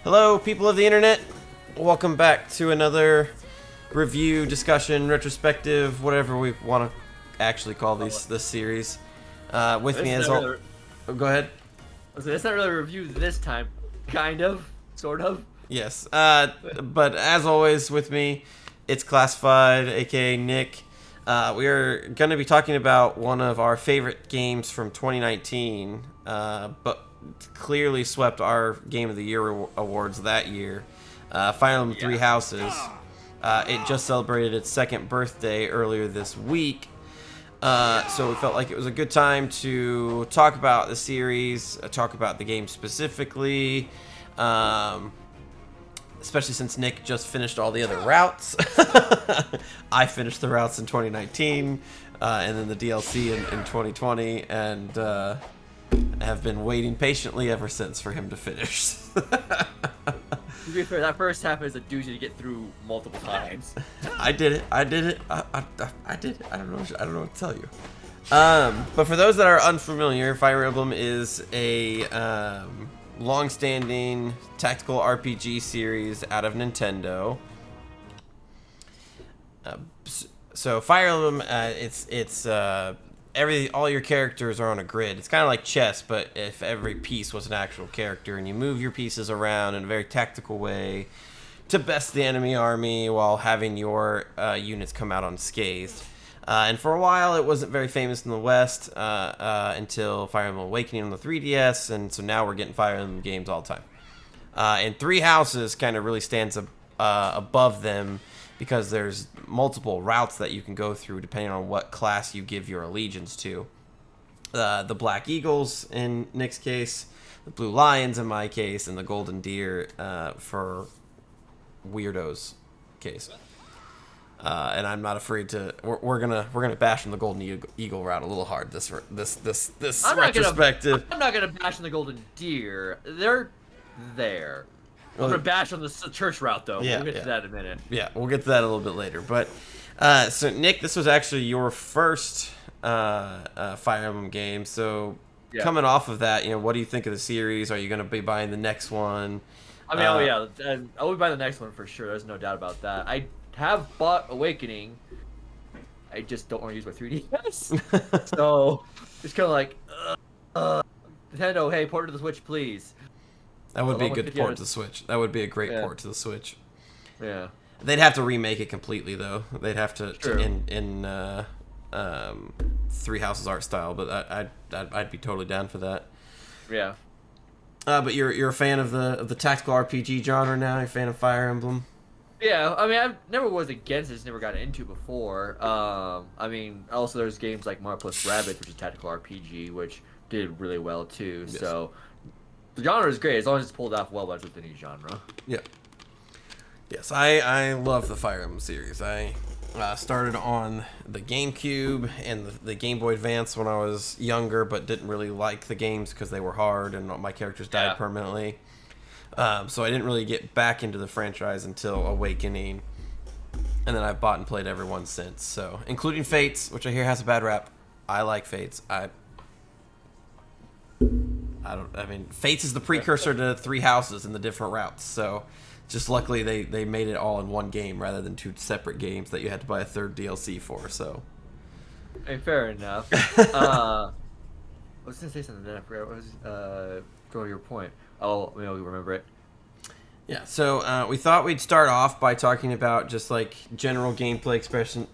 Hello, people of the internet. Welcome back to another review, discussion, retrospective, whatever we want to actually call this series. With me as all. Really, Oh, go ahead. it's not really a review this time. Kind of. Sort of. Yes. But as always, with me, it's Classified, aka Nick. We are going to be talking about one of our favorite games from 2019, but clearly swept our Game of the Year awards that year. Fire Emblem Three Houses. It just celebrated its second birthday earlier this week. So we felt like it was a good time to talk about the series, talk about the game specifically, especially since Nick just finished all the other routes. I finished the routes in 2019, and then the DLC in 2020, and have been waiting patiently ever since for him to finish. To be fair, that first half is a doozy to get through multiple times. I did it. I did it. I did it. I don't know what to tell you. But for those that are unfamiliar, Fire Emblem is a long-standing tactical RPG series out of Nintendo. So Fire Emblem, it's all your characters are on a grid. It's kind of like chess, but if every piece was an actual character, and you move your pieces around in a very tactical way to best the enemy army while having your units come out unscathed. And for a while, it wasn't very famous in the West until Fire Emblem Awakening on the 3DS, and so now we're getting Fire Emblem games all the time. And Three Houses kind of really stands above them because there's multiple routes that you can go through depending on what class you give your allegiance to. The Black Eagles in Nick's case, the Blue Lions in my case, and the Golden Deer for Weirdo's case. And I'm not afraid to. We're gonna bash on the Golden Eagle route a little hard this retrospective. I'm not gonna bash on the Golden Deer. They're there. I'm gonna bash on the church route though. Yeah, we'll get to that in a minute. Yeah, we'll get to that a little bit later. But so Nick, this was actually your first Fire Emblem game. So coming off of that, what do you think of the series? Are you gonna be buying the next one? I mean, and I will buy the next one for sure. There's no doubt about that. I have bought Awakening. I just don't want to use my 3DS. So it's kind of like, Nintendo, hey, port it to the Switch, please. That would be a good port to the Switch. That would be a great port to the Switch. Yeah. They'd have to remake it completely, though. They'd have to in Three Houses art style, but I'd be totally down for that. Yeah. But you're a fan of the tactical RPG genre now. You're a fan of Fire Emblem. Yeah, I mean, I never was against it. Just never got into before. I mean, also there's games like Mario plus Rabbids, which is a tactical RPG, which did really well too. Yes. So the genre is great as long as it's pulled off well by any genre. Yeah. Yes, I love the Fire Emblem series. I started on the GameCube and the Game Boy Advance when I was younger, but didn't really like the games because they were hard and my characters died permanently. So I didn't really get back into the franchise until Awakening, and then I've bought and played every one since. So, including Fates, which I hear has a bad rap. I like Fates. I mean, Fates is the precursor to Three Houses and the different routes. So, just luckily they made it all in one game rather than two separate games that you had to buy a third DLC for. So, hey, fair enough. I was gonna say something, then I forgot. What was go to your point? Oh, maybe we remember it. Yeah, so we thought we'd start off by talking about just like general gameplay expression,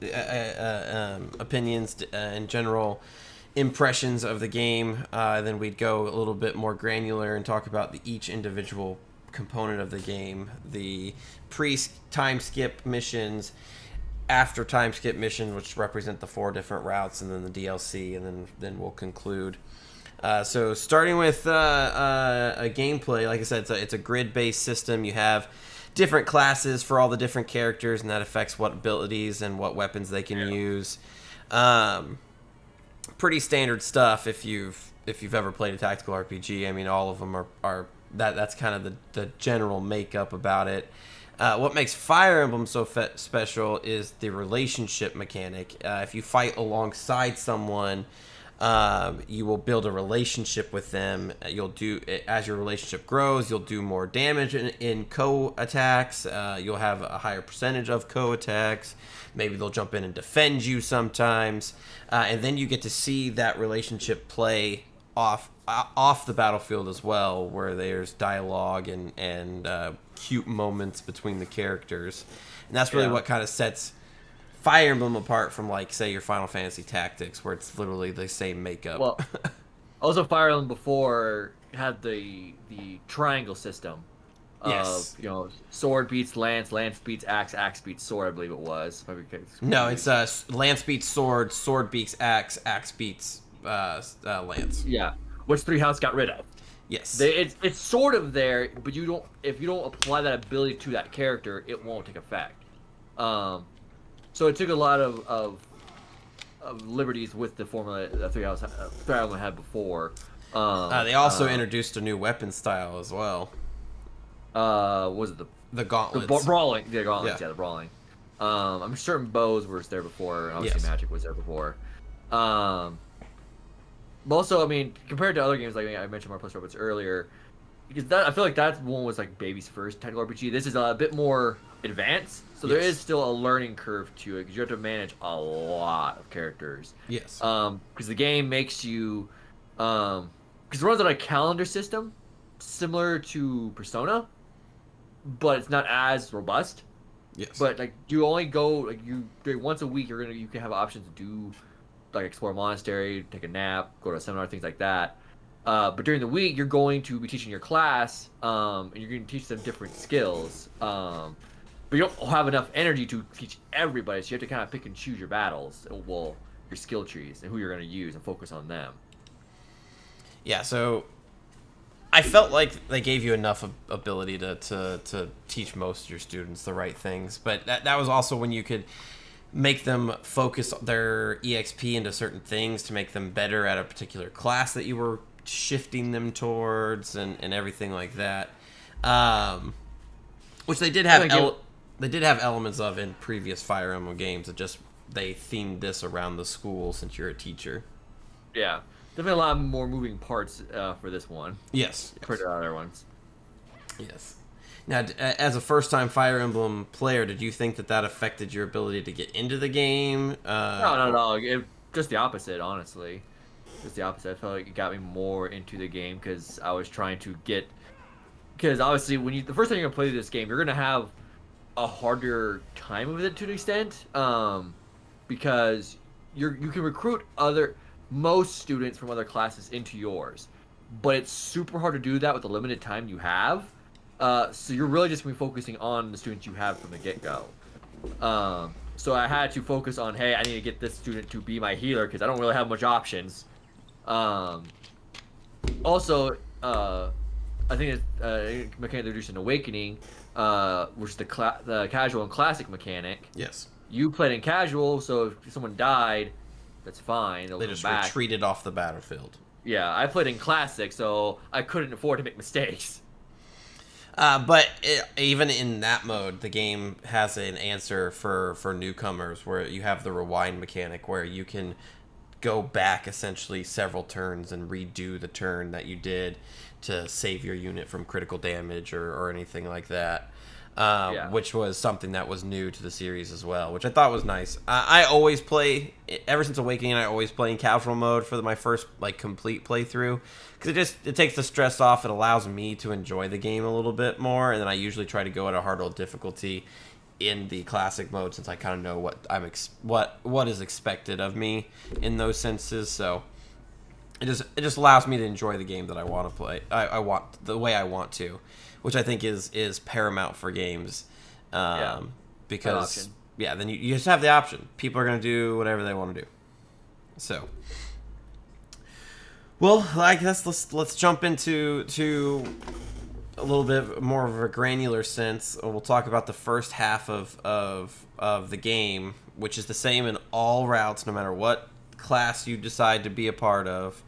opinions, and general impressions of the game. Then we'd go a little bit more granular and talk about each individual component of the game, the pre-time skip missions, after time skip missions, which represent the 4 different routes, and then the DLC, and then we'll conclude. So starting with a gameplay, like I said, it's a grid-based system. You have different classes for all the different characters, and that affects what abilities and what weapons they can use. Pretty standard stuff if you've ever played a tactical RPG. I mean, all of them are that's kind of the general makeup about it. What makes Fire Emblem so special is the relationship mechanic. If you fight alongside someone, You will build a relationship with them. You'll do, as your relationship grows, you'll do more damage in co-attacks. You'll have a higher percentage of co-attacks. Maybe they'll jump in and defend you sometimes. And then you get to see that relationship play off the battlefield as well, where there's dialogue and cute moments between the characters. And that's really what kind of sets Fire Emblem apart from, like, say, your Final Fantasy Tactics, where it's literally the same makeup. Well, also Fire Emblem before had the triangle system of sword beats lance, lance beats axe, axe beats sword. I believe it was. No, it's lance beats sword, sword beats axe, axe beats lance. Yeah, which 3 Houses got rid of. Yes, it's sort of there, but if you don't apply that ability to that character, it won't take effect. So it took a lot of liberties with the formula that Fire Emblem had before. They also introduced a new weapon style as well. Was it the gauntlets? The brawling, the gauntlets, the brawling. I'm certain bows were there before, and obviously magic was there before. But also, I mean, compared to other games like I mentioned, Plus Robots earlier, because I feel like that one was like baby's first technical RPG. This is a bit more advanced, so there is still a learning curve to it because you have to manage a lot of characters. Yes. Because the game makes you, because it runs on a calendar system similar to Persona, but it's not as robust. Yes. But like you only go once a week. You can have options to do like explore a monastery, take a nap, go to a seminar, things like that. But during the week, you're going to be teaching your class, and you're going to teach them different skills. But you don't have enough energy to teach everybody, so you have to kind of pick and choose your battles, your skill trees, and who you're going to use, and focus on them. Yeah, so I felt like they gave you enough ability to teach most of your students the right things, but that was also when you could make them focus their EXP into certain things to make them better at a particular class that you were shifting them towards, and everything like that. Which they did have they did have elements of in previous Fire Emblem games. It just they themed this around the school since you're a teacher. Yeah, definitely a lot more moving parts for this one. Yes, compared to other ones. Yes. Now, as a first-time Fire Emblem player, did you think that affected your ability to get into the game? No, not at all. Just the opposite, honestly. Just the opposite. I felt like it got me more into the game because I was trying to get. Because obviously, the first time you're gonna play this game, you're gonna have a harder time with it to an extent, because you can recruit most students from other classes into yours, but it's super hard to do that with the limited time you have. So you're really just gonna be focusing on the students you have from the get-go. So I had to focus on, hey, I need to get this student to be my healer because I don't really have much options. Also, I think it's mechanic introduced in Awakening, which is the casual and classic mechanic. Yes. You played in casual, so if someone died, that's fine. They just retreated off the battlefield. Yeah, I played in classic, so I couldn't afford to make mistakes. But even in that mode, the game has an answer for newcomers where you have the rewind mechanic where you can go back essentially several turns and redo the turn that you did to save your unit from critical damage or anything like that. Which was something that was new to the series as well, which I thought was nice. I always play, ever since Awakening, I always play in casual mode for my first complete playthrough, because it takes the stress off. It allows me to enjoy the game a little bit more, and then I usually try to go at a harder difficulty in the classic mode since I kind of know what is expected of me in those senses. So it just allows me to enjoy the game that I want to play. I want the way I want to, which I think is paramount for games. Because then you just have the option. People are going to do whatever they want to do. So, well, I guess let's jump into a little bit more of a granular sense. We'll talk about the first half of the game, which is the same in all routes, no matter what class you decide to be a part of.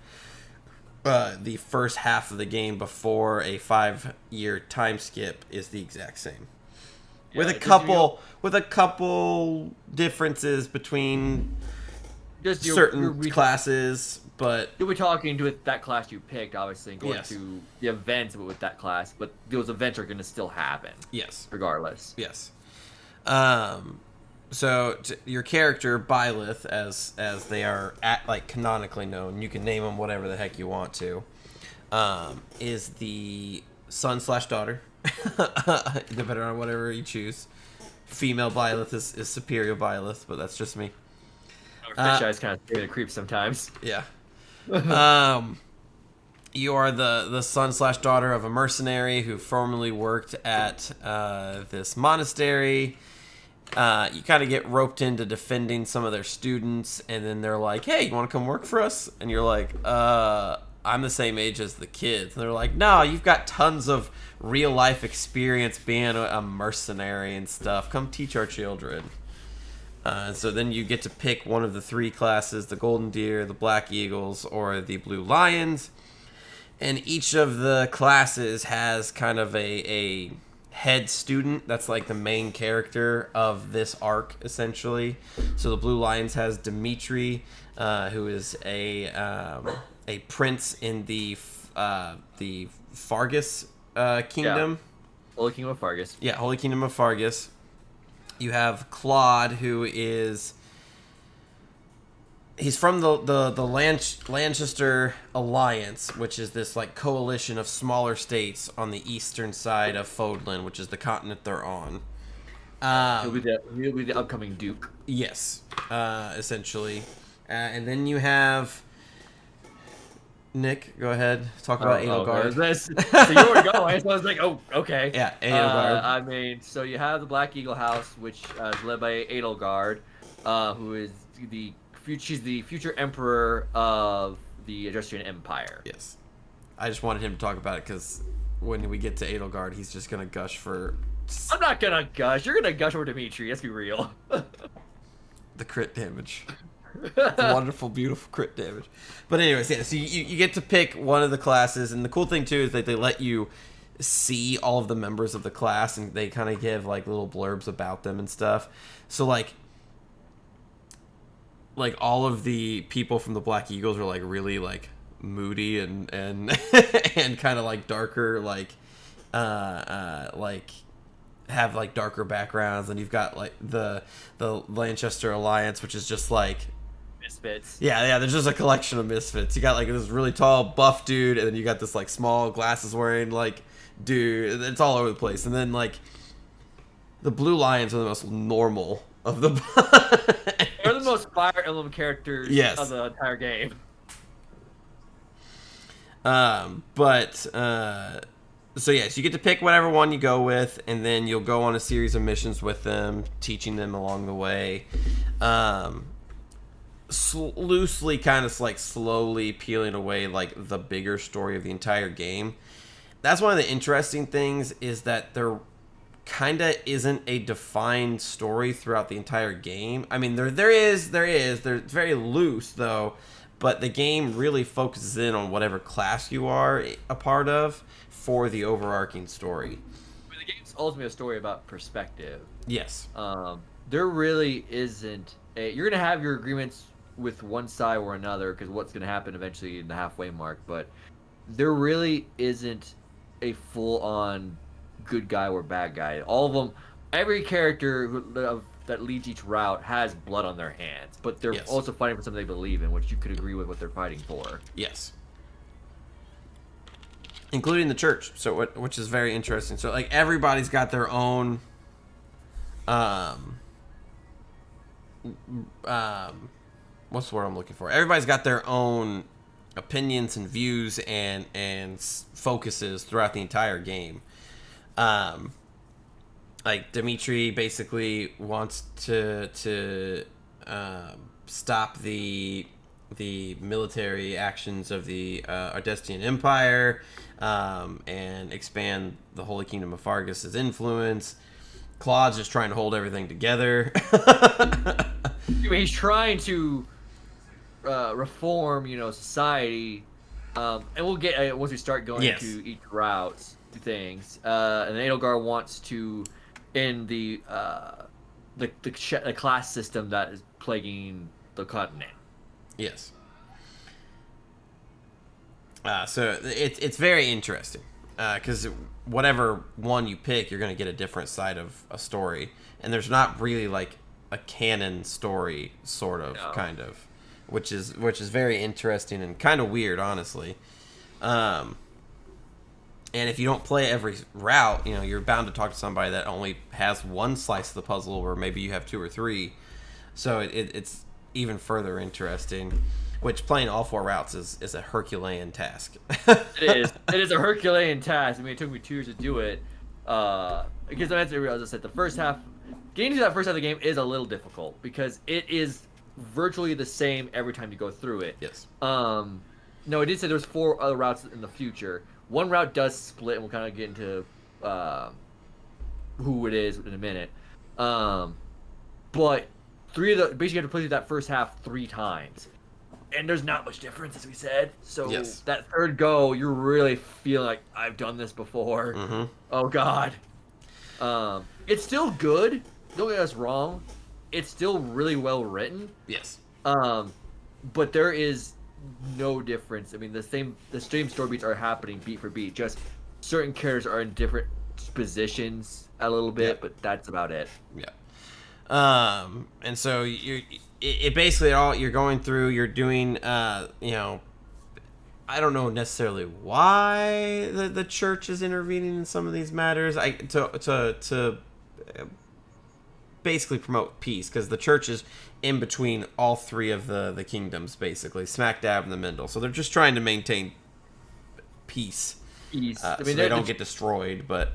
The first half of the game before a 5-year time skip is the exact same, with a couple differences between Just certain classes, but you'll be talking to that class you picked, obviously, and going yes, to the events with that class. But those events are going to still happen, yes, regardless. yes. So your character Byleth, as they are like canonically known, you can name them whatever the heck you want to, is the son slash daughter, depending on whatever you choose. Female Byleth is superior Byleth, but that's just me. Fish eyes kind of scare the creep sometimes. Yeah. You are the son slash daughter of a mercenary who formerly worked at this monastery. You kind of get roped into defending some of their students, and then they're like, "Hey, you want to come work for us?" And you're like, I'm the same age as the kids." And they're like, "No, you've got tons of real life experience being a mercenary and stuff. Come teach our children." So then you get to pick one of the 3 classes: the Golden Deer, the Black Eagles, or the Blue Lions. And each of the classes has kind of a head student that's like the main character of this arc, essentially. So the Blue Lions has Dimitri, who is a prince in the Fargus kingdom. Yeah. Holy Kingdom of Fargus. Yeah, Holy Kingdom of Fargus. You have Claude, who is... He's from the Lancaster Alliance, which is this like coalition of smaller states on the eastern side of Fodlan, which is the continent they're on. He'll be the upcoming Duke. Yes, essentially. And then you have Nick. Go ahead, talk about Edelgard. So you were going, so I was like, oh, okay. Yeah, Edelgard. I mean, so you have the Black Eagle House, which is led by Edelgard, who is she's the future emperor of the Adrestian Empire. Yes. I just wanted him to talk about it because when we get to Edelgard, he's just going to gush for... I'm not going to gush. You're going to gush over Dimitri. Let's be real. The crit damage. The wonderful, beautiful crit damage. But anyways, yeah, so you get to pick one of the classes, and the cool thing, too, is that they let you see all of the members of the class, and they kind of give, like, little blurbs about them and stuff. So, like all of the people from the Black Eagles are like really like moody and and kind of like darker, like have like darker backgrounds. And you've got like the Lancaster Alliance, which is just like misfits. Yeah, there's just a collection of misfits. You got like this really tall buff dude, and then you got this like small glasses wearing like dude. It's all over the place. And then like the Blue Lions are the most normal of the They're the most Fire Emblem characters of the entire game. So yes, you get to pick whatever one you go with, and then you'll go on a series of missions with them, teaching them along the way. Loosely kind of like slowly peeling away like the bigger story of the entire game. That's one of the interesting things, is that there kind of isn't a defined story throughout the entire game. I mean, there is. It's very loose, though, but the game really focuses in on whatever class you are a part of for the overarching story. I mean, the game's ultimately a story about perspective. Yes. There really isn't you're going to have your agreements with one side or another, because what's going to happen eventually in the halfway mark, but there really isn't a full-on good guy or bad guy. All of them, every character that leads each route has blood on their hands, but they're also fighting for something they believe in, which you could agree with what they're fighting for. Yes. Including the church, which is very interesting. So like everybody's got their own what's the word I'm looking for? Everybody's got their own opinions and views and focuses throughout the entire game. Like Dimitri basically wants to stop the military actions of the Ardestian Empire, and expand the Holy Kingdom of Fargus' influence. Claude's just trying to hold everything together. He's trying to reform, society, and we'll get once we start going into each route things. And Edelgard wants to end the class system that is plaguing the continent. Yes. So it's very interesting because whatever one you pick, you're going to get a different side of a story, and there's not really like a canon story, sort of, No. kind of, which is very interesting and kind of weird, honestly. Um, and if you don't play every route, you're bound to talk to somebody that only has one slice of the puzzle, or maybe you have two or three. So it's even further interesting. Which playing all four routes is a Herculean task. It is. It is a Herculean task. I mean, it took me 2 years to do it. Because I had to realize that the first half, getting to that first half of the game is a little difficult because it is virtually the same every time you go through it. Yes. No, it did say there's 4 other routes in the future. One route does split, and we'll kind of get into who it is in a minute. But basically you have to play through that first half 3 times. And there's not much difference, as we said. So Yes. that third go, you're really feeling like, I've done this before. Mm-hmm. Oh, God. It's still good. Don't get us wrong. It's still really well written. Yes. But there is no difference. I mean, the same story beats are happening beat for beat. Just certain characters are in different positions a little bit, but that's about it. Yeah. And so it basically all you're going through, you're doing, I don't know necessarily why the church is intervening in some of these matters. To basically promote peace, because the church is in between all 3 of the kingdoms, basically smack dab in the middle. So they're just trying to maintain peace, I so mean, they don't get destroyed. But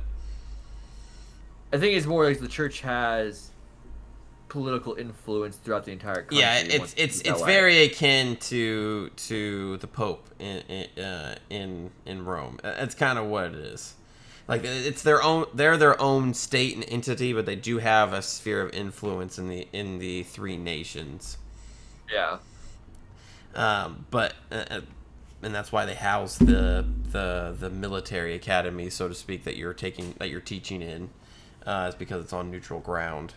I think it's more like the church has political influence throughout the entire country. Yeah, it's very akin to the Pope in Rome. It's kind of what it is. Like it's they're their own state and entity, but they do have a sphere of influence in the 3 nations. Yeah. But and that's why they house the military academy, so to speak, that you're teaching in, is because it's on neutral ground.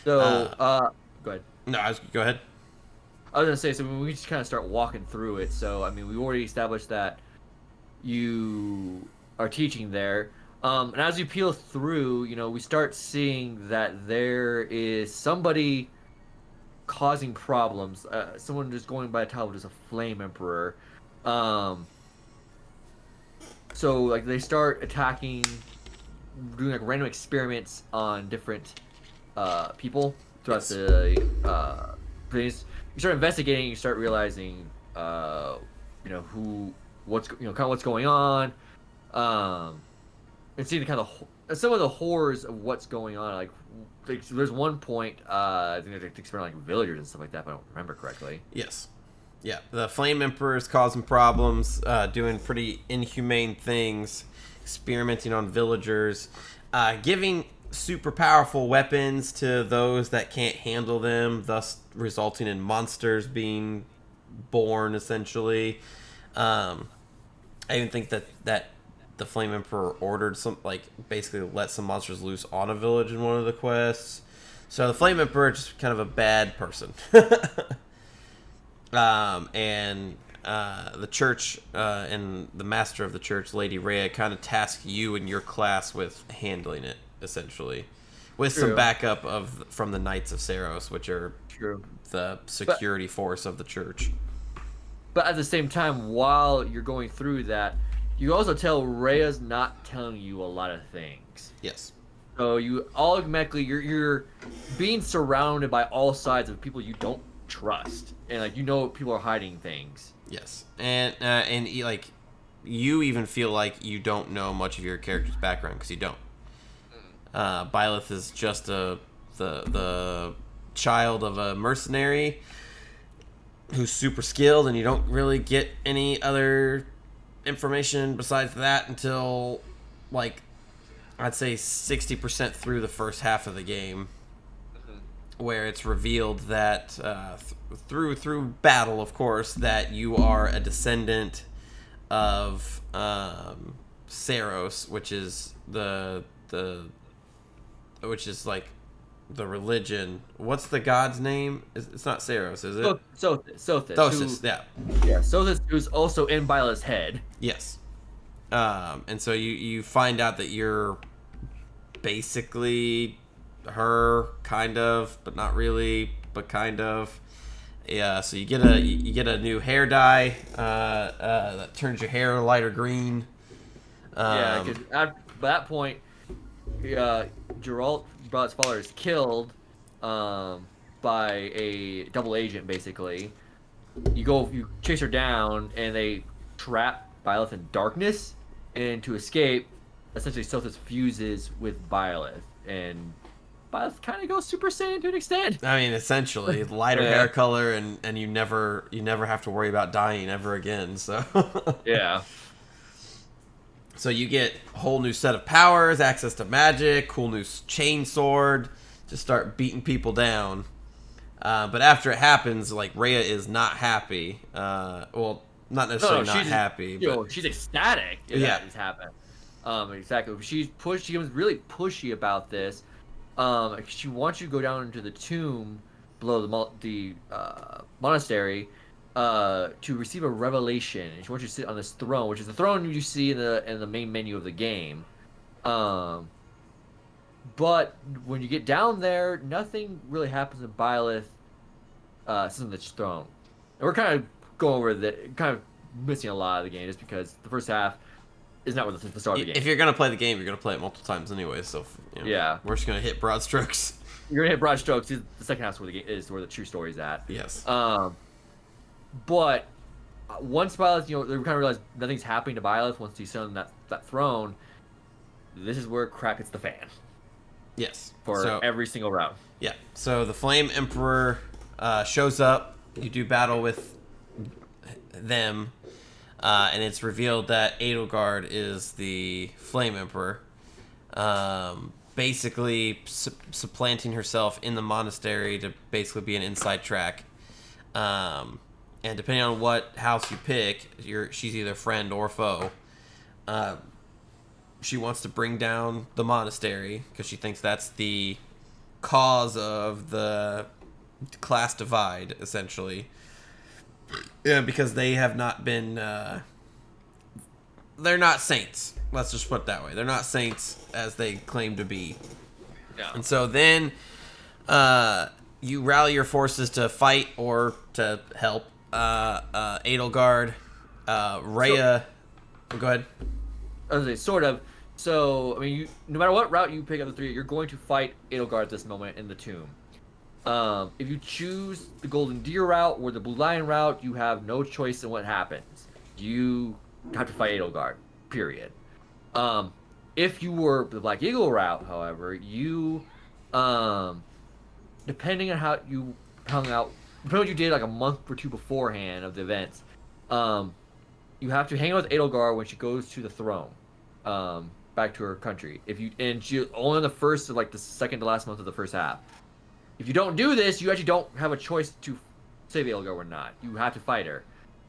So, go ahead. No, go ahead. I was gonna say, so we just kind of start walking through it. So, I mean, we already established that you are teaching there, and as you peel through, we start seeing that there is somebody causing problems. Someone just going by the title as a Flame Emperor. So, like, they start attacking, doing like random experiments on different people throughout the place. You start investigating, you start realizing, what's going on, and seeing some of the horrors of what's going on. Like there's one point, I think they experiment like villagers and stuff like that, if I don't remember correctly. Yes. Yeah, the Flame Emperor is causing problems, doing pretty inhumane things, experimenting on villagers, giving super powerful weapons to those that can't handle them, thus resulting in monsters being born, essentially. I even think that the Flame Emperor ordered basically let some monsters loose on a village in one of the quests. So the Flame Emperor is just kind of a bad person. And the church and the master of the church, Lady Rhea, kind of task you and your class with handling it, essentially, with some backup from the Knights of Saros, which are the security force of the church. But at the same time, while you're going through that, you also tell Rhea's not telling you a lot of things. Yes. So you automatically you're being surrounded by all sides of people you don't trust, and people are hiding things. Yes, and you even feel like you don't know much of your character's background because you don't. Byleth is just the child of a mercenary who's super skilled, and you don't really get any other information besides that until I'd say 60% through the first half of the game, where it's revealed that through battle, of course, that you are a descendant of Saros, which is the religion. What's the god's name? It's not Saros, is it? Sothis, Thosis. Yeah. Sothis, who's also in Byla's head. Yes. And so you find out that you're basically her, kind of, but not really, but kind of. Yeah. So you get a new hair dye that turns your hair lighter green. Yeah, because at that point, Geralt, Byla's father, is killed by a double agent, basically. You chase her down, and they trap Byleth in darkness, and to escape, essentially Sothis fuses with Byleth, and Byleth kind of goes Super Saiyan to an extent. I mean, essentially, lighter Yeah. hair color, and you never have to worry about dying ever again. So Yeah. so you get a whole new set of powers, access to magic, cool new chain sword, just start beating people down. But after it happens, like, Rhea is not happy. Well, not necessarily not happy, but She's ecstatic if Yeah. that is happening. Exactly. She becomes really pushy about this. She wants you to go down into the tomb below the monastery to receive a revelation, and she wants you to sit on this throne, which is the throne you see in the main menu of the game. Um, but when you get down there, nothing really happens in Byleth sits on the throne. And we're kind of going over kind of missing a lot of the game just because the first half is not where the start of the game. if you're gonna play the game, you're gonna play it multiple times anyway. So Yeah. we're just gonna hit broad strokes. You're gonna hit broad strokes. The second half is where the true story is at. Yes. But once Byleth, they kind of realize nothing's happening to Byleth once he's on that throne. This is where crap hits the fan Yes. for every single round. Yeah. So the Flame Emperor shows up. You do battle with them, and it's revealed that Edelgard is the Flame Emperor, basically supplanting herself in the monastery to basically be an inside track. And depending on what house you pick, she's either friend or foe. She wants to bring down the monastery because she thinks that's the cause of the class divide, essentially. Yeah, because they have not been. They're not saints. Let's just put it that way. They're not saints as they claim to be. Yeah. And so then you rally your forces to fight or to help Edelgard. Rhea. Go ahead. I was gonna say, sort of. So, I mean, no matter what route you pick of the three, you're going to fight Edelgard at this moment in the tomb. If you choose the Golden Deer route or the Blue Lion route, you have no choice in what happens. You have to fight Edelgard, period. If you were the Black Eagle route, however, you, depending on how you hung out, depending on what you did like a month or two beforehand of the events, you have to hang out with Edelgard when she goes to the throne, back to her country. And she only on the first, like the second to last month of the first half. If you don't do this, you actually don't have a choice to save Edelgard or not. You have to fight her.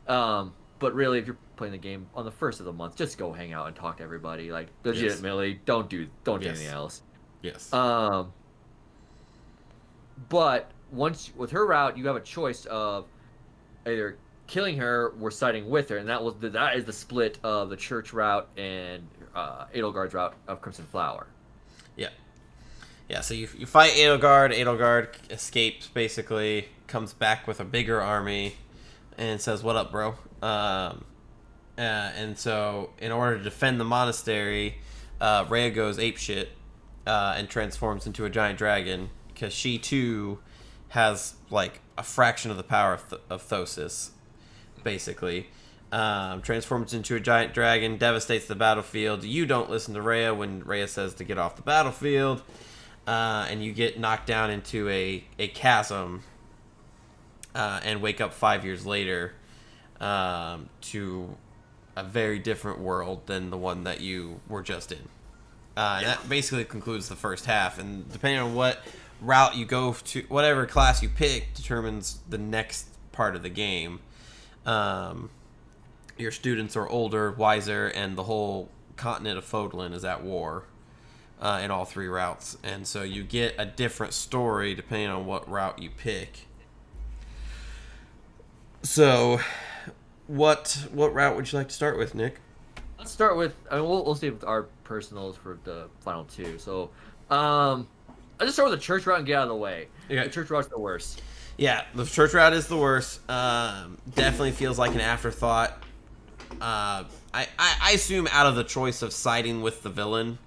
But really, if you're playing the game on the first of the month, just go hang out and talk to everybody. Like, legitimately, don't do anything else. Yes. But once with her route, you have a choice of either killing her or siding with her, and that is the split of the church route and Edelgard's route of Crimson Flower. Yeah. Yeah, so you fight Edelgard. Edelgard escapes, basically, comes back with a bigger army, and says, "What up, bro?" And so, in order to defend the monastery, Rhea goes apeshit and transforms into a giant dragon, because she, too, has, like, a fraction of the power of Thosis, basically. Transforms into a giant dragon, devastates the battlefield. You don't listen to Rhea when Rhea says to get off the battlefield, and you get knocked down into a chasm and wake up 5 years later to a very different world than the one that you were just in. And that basically concludes the first half, and depending on what route you go to, whatever class you pick determines the next part of the game. Your students are older, wiser, and the whole continent of Fodlan is at war in all 3 routes, and so you get a different story depending on what route you pick. So, what route would you like to start with, Nick? Let's start with. I mean, we'll see with our personals for the final 2. So, I just start with the church route and get out of the way. Okay. The church route's the worst. Yeah, the church route is the worst. Definitely feels like an afterthought. I assume out of the choice of siding with the villain,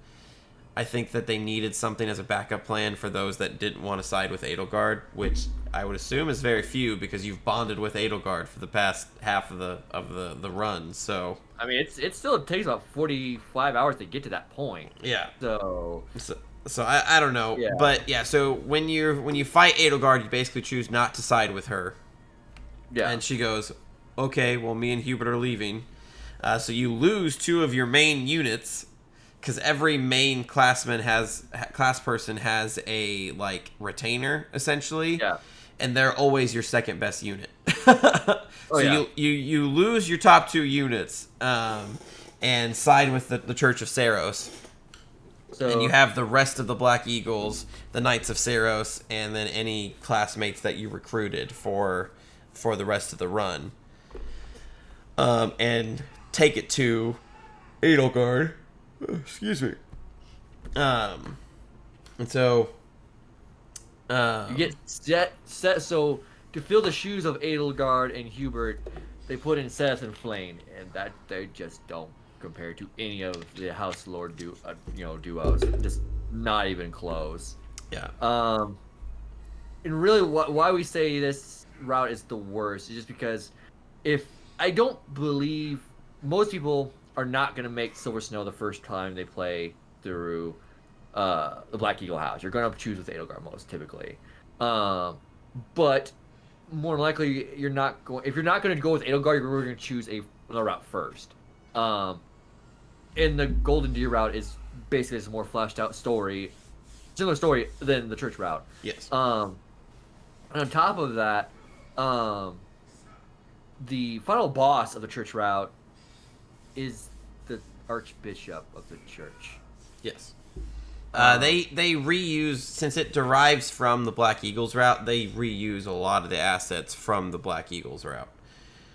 I think that they needed something as a backup plan for those that didn't want to side with Edelgard, which I would assume is very few because you've bonded with Edelgard for the past half of the run. So I mean, it still takes about 45 hours to get to that point. yeah. So I don't know, yeah. but yeah. So when you fight Edelgard, you basically choose not to side with her. Yeah. And she goes, "Okay, well, me and Hubert are leaving." So you lose 2 of your main units because every main class person has a like retainer essentially. Yeah. And they're always your second best unit. So yeah. you lose your top 2 units and side with the Church of Saros. So And you have the rest of the Black Eagles, the Knights of Saros, and then any classmates that you recruited for the rest of the run. And take it to Edelgard. Excuse me. And so you get set. So to fill the shoes of Edelgard and Hubert, they put in Seth and Flame, and that they just don't compare to any of the House Lord duos. Just not even close. yeah. And really, why we say this route is the worst is just because if I don't believe most people are not going to make Silver Snow the first time they play through the Black Eagle House. You're going to choose with Edelgard most typically, but more than likely you're not going. If you're not going to go with Edelgard, you're going to choose another route first. And the Golden Deer route is basically a more fleshed out story, similar story than the church route. Yes. And on top of that, the final boss of the church route is the Archbishop of the church. Yes. They reuse, since it derives from the Black Eagles route, they reuse a lot of the assets from the Black Eagles route.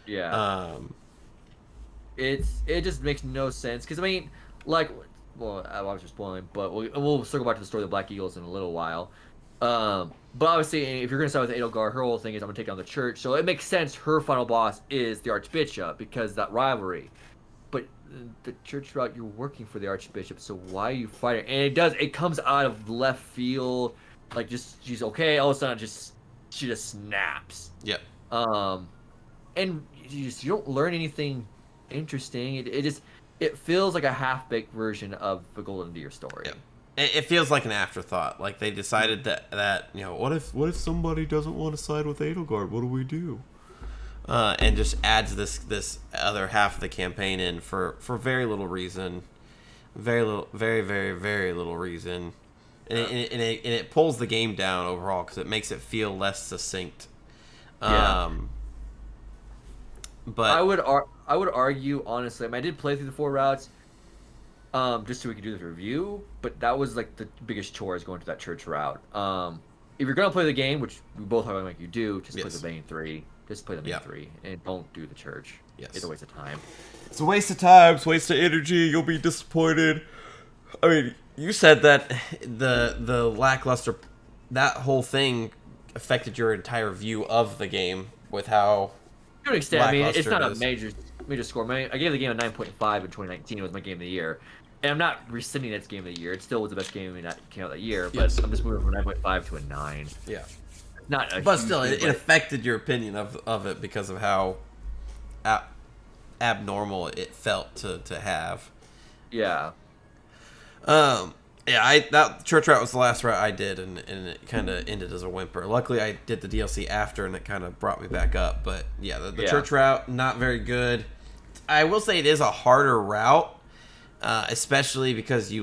Yeah. It just makes no sense because I mean, like, well, I was just spoiling, but we'll circle back to the story of the Black Eagles in a little while. But obviously, if you're gonna start with Edelgard, her whole thing is I'm gonna take down the church, so it makes sense. Her final boss is the Archbishop because of that rivalry. But the church route, you're working for the Archbishop, so why are you fighting? And it comes out of left field, like just she's okay. All of a sudden, she just snaps. Yep. And you don't learn anything interesting. It feels like a half-baked version of the Golden Deer story. Yep. It feels like an afterthought. Like they decided that what if somebody doesn't want to side with Edelgard? What do we do? And just adds this other half of the campaign in for very little reason, very little reason, and it pulls the game down overall because it makes it feel less succinct. Yeah. But I would argue honestly. I mean, I did play through the 4 routes, just so we could do this review. But that was like the biggest chore is going to that church route. If you're gonna play the game, which we both are gonna make you do, just play the main 3. Just play the main 3 and don't do the church. Yes. It's a waste of time. It's a waste of time. It's a waste of energy. You'll be disappointed. I mean, you said that the lackluster, that whole thing affected your entire view of the game with how. To an extent, I mean, it's not it a is. major score. I gave the game a 9.5 in 2019. It was my game of the year. And I'm not rescinding its game of the year. It still was the best game that came out that year. But Yes. I'm just moving from 9.5 to a 9. Yeah. Not a But huge still, game, it affected your opinion of it because of how abnormal it felt to have. Yeah. Yeah, that church route was the last route I did, and it kind of ended as a whimper. Luckily, I did the DLC after, and it kind of brought me back up. But yeah, the church route, not very good. I will say it is a harder route, especially because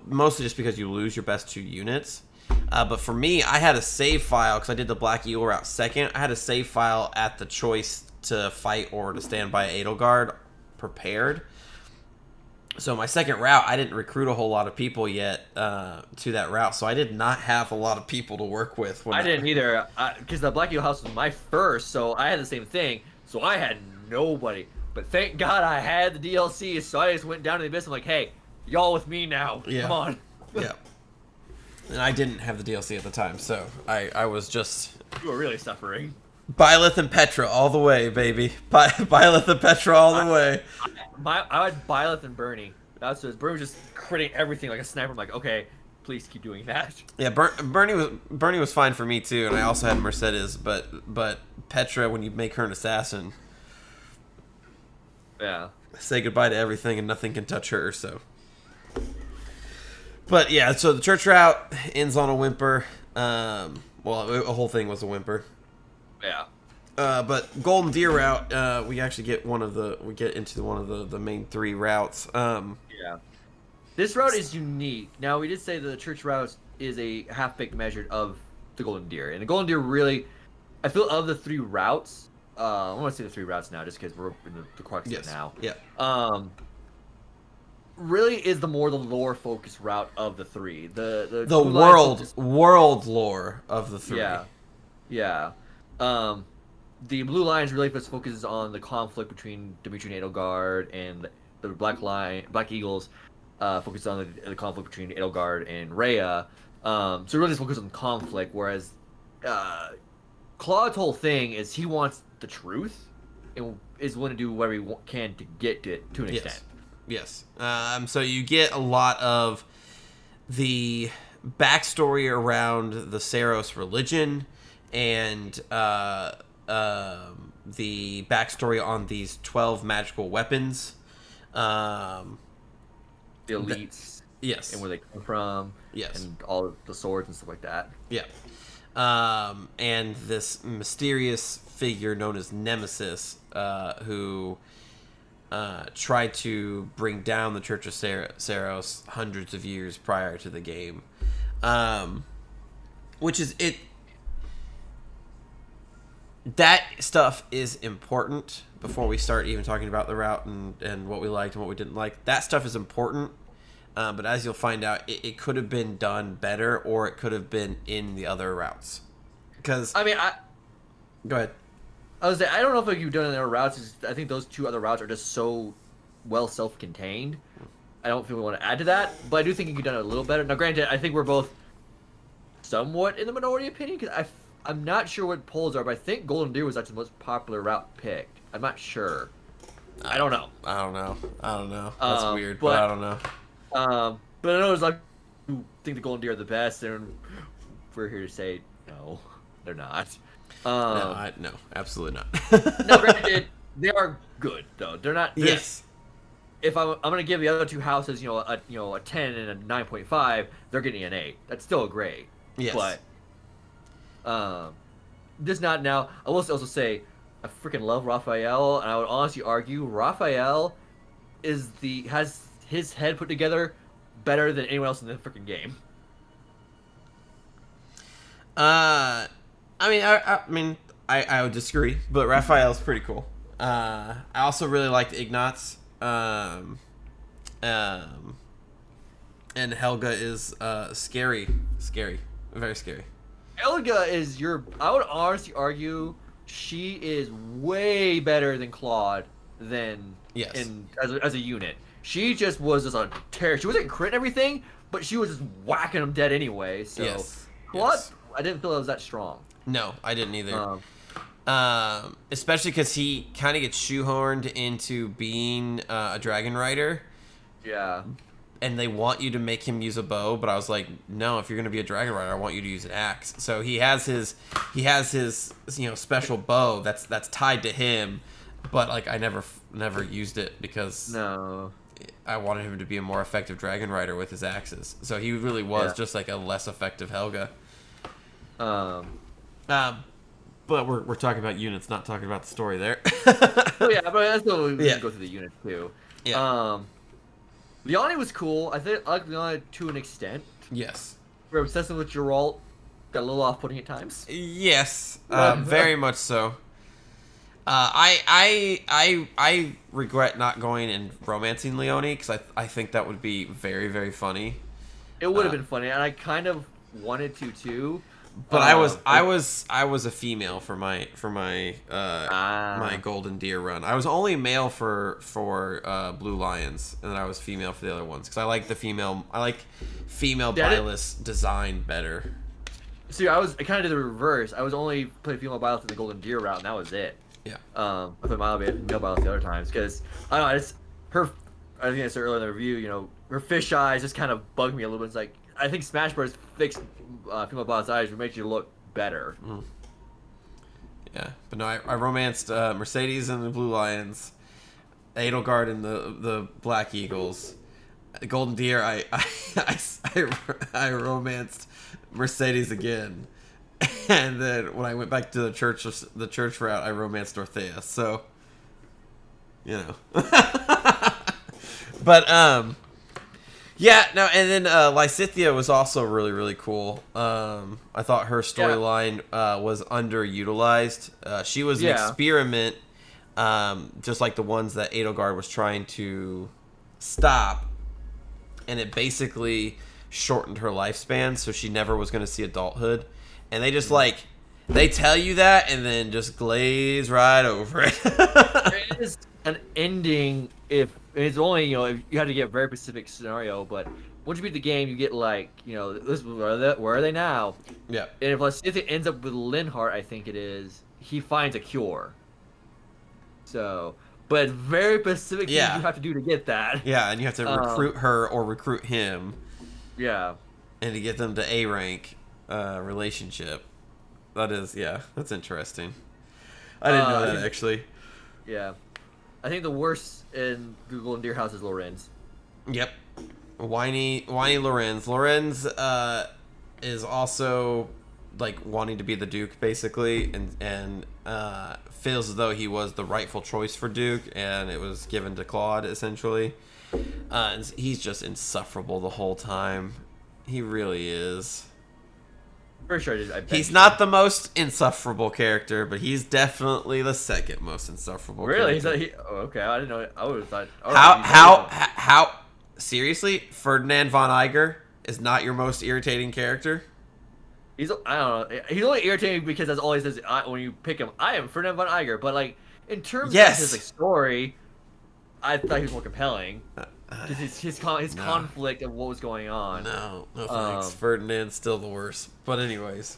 mostly just because you lose your best 2 units. But for me, I had a save file because I did the Black Eagle route second. I had a save file at the choice to fight or to stand by Edelgard prepared. So my second route, I didn't recruit a whole lot of people yet to that route, so I did not have a lot of people to work with. I didn't either, because the Black Eagle House was my first, so I had the same thing. So I had nobody. But thank God I had the DLC, so I just went down to the abyss. I'm like, hey, y'all with me now. Yeah. Come on. Yeah. And I didn't have the DLC at the time, so I was just You were really suffering. Byleth and Petra all the way, baby. Byleth and Petra all the way. I had Byleth and Bernie. That's what Bernie was just critting everything like a sniper. I'm like, okay, please keep doing that. Yeah, Bernie was fine for me too, and I also had Mercedes, but Petra, when you make her an assassin, Yeah. say goodbye to everything and nothing can touch her. So, but yeah, so the church route ends on a whimper. Well, the whole thing was a whimper. Yeah. But Golden Deer route, we actually get one of the main three routes. Yeah. This route is unique. Now, we did say that the church route is a half-baked measure of the Golden Deer. And the Golden Deer really, I feel, of the three routes, I want to say the three routes now just because we're in the crux of it now. Yeah. Really is the lore-focused route of the three. The world lore of the three. Yeah. Yeah. The Blue Lions really focuses on the conflict between Dimitri and Edelgard, and the Black Eagles focuses on the conflict between Edelgard and Rhea. So it really just focuses on conflict, whereas Claude's whole thing is he wants the truth and is willing to do whatever he can to get it to an extent. Yes. So you get a lot of the backstory around the Saros religion and the backstory on these 12 magical weapons. The elites. Yes. And where they come from. Yes. And all of the swords and stuff like that. Yeah. And this mysterious figure known as Nemesis, who tried to bring down the Church of Saros hundreds of years prior to the game. Which is it. That stuff is important before we start even talking about the route and what we liked and what we didn't like. That stuff is important, but as you'll find out, it could have been done better, or it could have been in the other routes. Because I mean, go ahead. I was saying, I don't know if you've done it in the other routes. I think those two other routes are just so well self-contained. I don't feel we want to add to that, but I do think you could have done it a little better. Now, granted, I think we're both somewhat in the minority opinion, because I'm not sure what polls are, but I think Golden Deer was actually the most popular route picked. I'm not sure. I don't know. I don't know. That's weird, but I don't know. But I know there's like who think the Golden Deer are the best, and we're here to say no, they're not. No, absolutely not. No, granted, they are good though. They're not. Yes. If I'm gonna give the other two houses, a 10 and a 9.5, they're getting an 8. That's still a grade. Yes. But just not now. I will also say I freaking love Raphael, and I would honestly argue Raphael has his head put together better than anyone else in the freaking game. I would disagree, but Raphael's pretty cool. I also really liked Ignatz. And Helga is scary, very scary. Helga is I would honestly argue she is way better than Claude as a unit. She just was just a terror. She wasn't critting everything, but she was just whacking them dead anyway. So yes. Claude, Yes. I didn't feel it was that strong. No, I didn't either. Especially because he kind of gets shoehorned into being a dragon rider. Yeah. And they want you to make him use a bow, but I was like, no, if you're gonna be a dragon rider, I want you to use an axe. So he has his special bow that's tied to him, but like I never used it because I wanted him to be a more effective dragon rider with his axes. So he really was just like a less effective Helga. But we're talking about units, not talking about the story there. Oh yeah, but that's what we go through the units too. Yeah. Liani was cool. I think I like Liani to an extent. Yes. We're obsessed with Geralt. Got a little off-putting at times. Yes. Very much so. I regret not going and romancing Leone because I think that would be very very funny. It would have Uh, been funny, and I kind of wanted to too. but I was I Like, was I was a female for my ah, golden deer run. I was only male for blue lions, and then I was female for the other ones because I like female yeah, Byleth design better. see, I kind of did the reverse. I was only playing female Byleth in the Golden Deer route, and that was it. Yeah. I played male Byleth the other times because I don't know. It's her. I think I said earlier in the review. Her fish eyes just kind of bugged me a little bit. It's like I think Smash Bros. Fixed female Byleth's eyes, which makes you look better. Mm. Yeah, but no, I romanced Mercedes and the Blue Lions, Edelgard and the Black Eagles, Golden Deer. I romanced Mercedes again, and then when I went back to the church route, I romanced Dorothea. So, you know, but yeah, no, and then Lysithea was also really really cool. I thought her Yeah, storyline was underutilized. She was an yeah. experiment, just like the ones that Edelgard was trying to stop, and it basically shortened her lifespan, so she never was going to see adulthood. And they just they tell you that, and then just glaze right over it. There is an ending if it's only if you have to get a very specific scenario, but once you beat the game, you get this where are they now? Yeah. And if it ends up with Linhart, I think it is, he finds a cure. So, but it's very specific things Yeah. you have to do to get that. Yeah, and you have to recruit her or recruit him, Yeah. and to get them to A rank relationship. That's interesting. I didn't know that actually. Yeah. I think the worst in Google and Deer House is Lorenz. Yep. Whiny Lorenz. Lorenz is also like wanting to be the Duke basically, and feels as though he was the rightful choice for Duke, and it was given to Claude essentially. And he's just insufferable the whole time. He really is. Pretty sure I bet He's you not did. the most insufferable character, but he's definitely the second most insufferable Really? character. Oh, okay, I didn't know. I would have thought. How seriously, Ferdinand von Iger is not your most irritating character? I don't know. He's only irritating because that's all he says when you pick him. I am Ferdinand von Iger, but like in terms of his Yes. story, I thought he was more compelling. Uh, Just his no. conflict of what was going on. No thanks. Um, Ferdinand's still the worst. But anyways.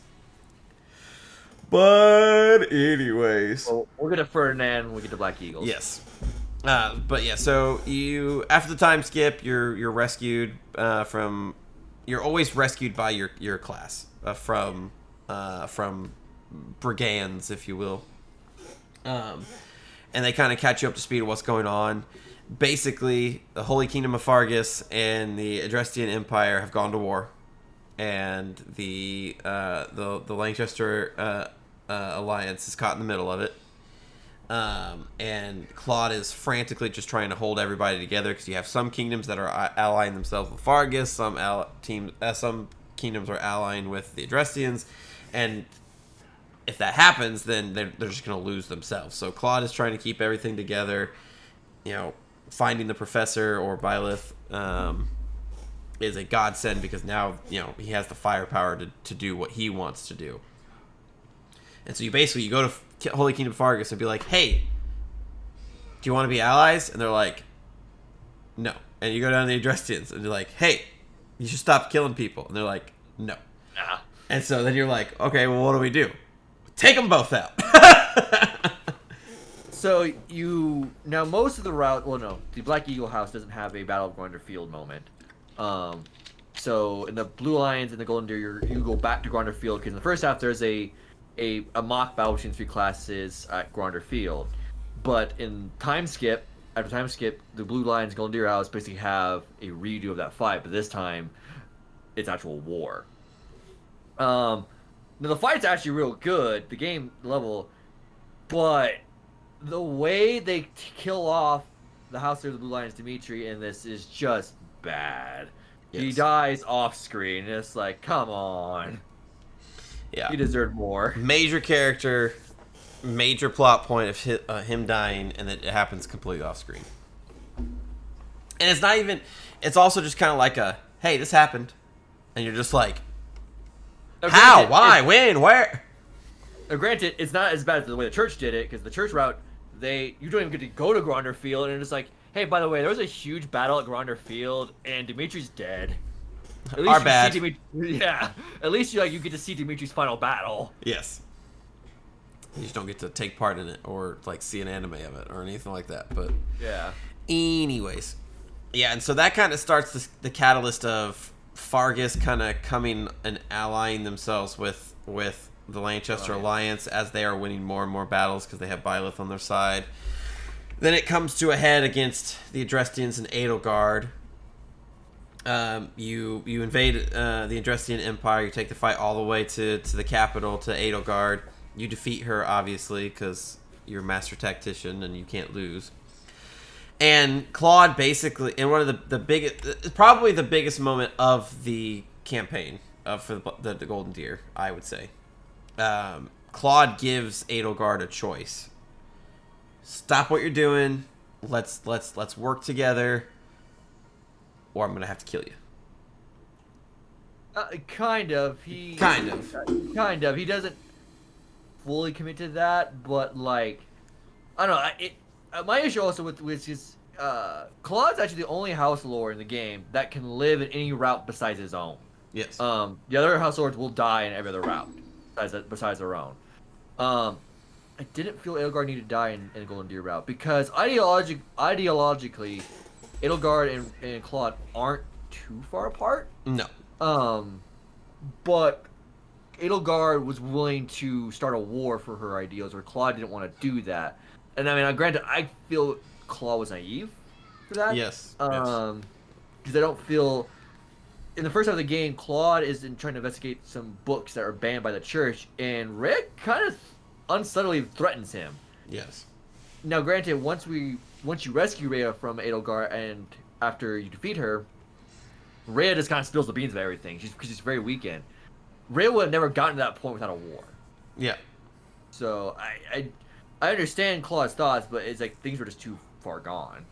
But anyways. well, we'll get to Ferdinand when we get to Black Eagles. Yes. But yeah, so you after the time skip, you're rescued from. You're always rescued by your class from brigands, if you will. And they kind of catch you up to speed of what's going on. Basically, the Holy Kingdom of Fargus and the Adrestian Empire have gone to war, and the Lancaster alliance is caught in the middle of it. And Claude is frantically just trying to hold everybody together because you have some kingdoms that are allying themselves with Fargus, some kingdoms are allying with the Adrestians, and if that happens, then they're just going to lose themselves. So Claude is trying to keep everything together. Finding the professor or Byleth is a godsend because now he has the firepower to do what he wants to do. And so you go to Holy Kingdom Fargus and be like, hey, do you want to be allies? And they're like, no. And you go down to the Adrestians and you're like, hey, you should stop killing people. And they're like, no. Nah. And so then you're like, okay, well, what do we do? Take them both out. So now most of the route. Well, no, the Black Eagle House doesn't have a Battle of Gronder Field moment. So in the Blue Lions and the Golden Deer, you go back to Gronder Field because in the first half there's a mock battle between three classes at Gronder Field, but in after time skip, the Blue Lions and Golden Deer House basically have a redo of that fight, but this time it's actual war. Now the fight's actually real good, the game level, but the way they kill off the House of the Blue Lions Dimitri in this is just bad. Yes. He dies off screen. It's like, come on. Yeah. He deserved more. Major character, major plot point of him dying, and it happens completely off screen. And it's not even. It's also just kind of like a, hey, this happened, and you're just like, how, why, when, where? Now, granted, it's not as bad as the way the church did it, because the church route, you don't even get to go to Gronder Field, and it's like, hey, by the way, there was a huge battle at Gronder Field, and Dimitri's dead. At least Our bad. Yeah, at least you get to see Dimitri's final battle. Yes. You just don't get to take part in it or like see an anime of it or anything like that. But yeah. Anyways, yeah, and so that kind of starts the catalyst of Fargus kind of coming and allying themselves with the Lanchester Alliance as they are winning more and more battles because they have Byleth on their side. Then it comes to a head against the Adrestians and Edelgard. You invade the Adrestian Empire. You take the fight all the way to the capital, to Edelgard. You defeat her, obviously, because you're a master tactician and you can't lose. And Claude basically, in one of the biggest, probably the biggest moment of the campaign for the Golden Deer, I would say. Claude gives Edelgard a choice. Stop what you're doing. Let's work together, or I'm gonna have to kill you. Kind of. Kind of. He doesn't fully commit to that, but like, I don't know. My issue also with is Claude's actually the only house lord in the game that can live in any route besides his own. Yes. The other house lords will die in every other route besides their own. I didn't feel Edelgard needed to die in the Golden Deer route because ideologically, Edelgard and Claude aren't too far apart. No. But Edelgard was willing to start a war for her ideals, where Claude didn't want to do that. And I mean, granted, I feel Claude was naive for that. Yes. Because I don't feel in the first half of the game, Claude is trying to investigate some books that are banned by the church, and Rick kind of unsubtly threatens him. Yes. Now, granted, once you rescue Rhea from Edelgard, and after you defeat her, Rhea just kind of spills the beans of everything. She's very weakened. Rhea would have never gotten to that point without a war. Yeah. So I understand Claude's thoughts, but it's like things were just too far gone.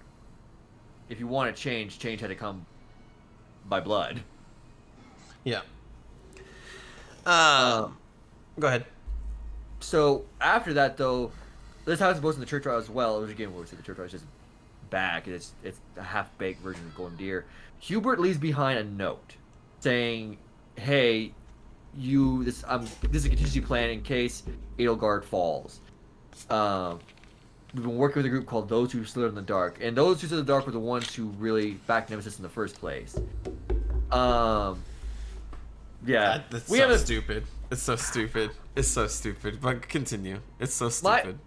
If you want to change had to come by blood. Yeah. Go ahead. So after that, though, this happens both in the church route as well. It was a game where we said the church route is just back. It's a half-baked version of Golden Deer. Hubert leaves behind a note saying, "Hey, this is a contingency plan in case Edelgard falls. We've been working with a group called Those Who Slither in the Dark, and those who slither in the dark were the ones who really backed Nemesis in the first place." Yeah, that's so stupid. It's so stupid. It's so stupid. But continue. It's so stupid.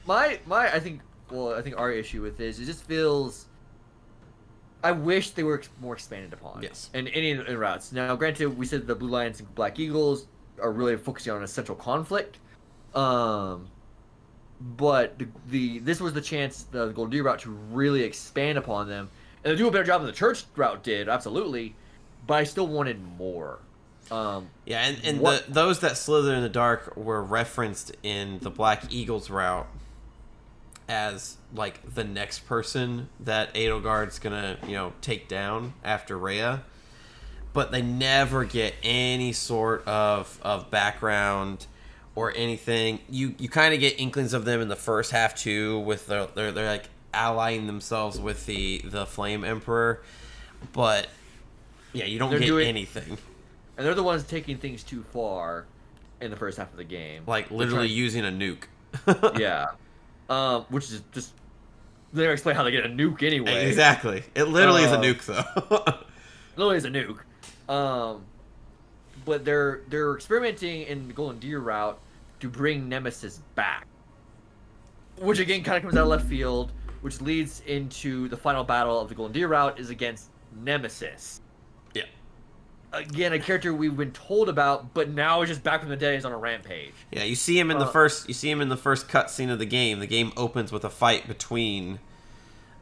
I think our issue with this, it just feels. I wish they were more expanded upon. Yes. In any routes. Now, granted, we said the Blue Lions and Black Eagles are really focusing on a central conflict. But this was the chance, the Golden Deer route, to really expand upon them, and they do a better job than the church route did, absolutely. But I still wanted more. Yeah, and those that slither in the dark were referenced in the Black Eagles route as like the next person that Edelgard's gonna take down after Rhea, but they never get any sort of background or anything. You kind of get inklings of them in the first half too, with they're like allying themselves with the Flame Emperor, but yeah, you don't get anything. And they're the ones taking things too far in the first half of the game. Like literally using a nuke. Yeah. Which is just... They don't explain how they get a nuke anyway. Exactly. It literally is a nuke, though. Literally is a nuke. But they're experimenting in the Golden Deer route to bring Nemesis back. Which again kind of comes out of left field, which leads into the final battle of the Golden Deer route is against Nemesis. Yeah. Again, a character we've been told about, but now is just back from the dead and is on a rampage. Yeah, you see him in the first cutscene of the game. The game opens with a fight between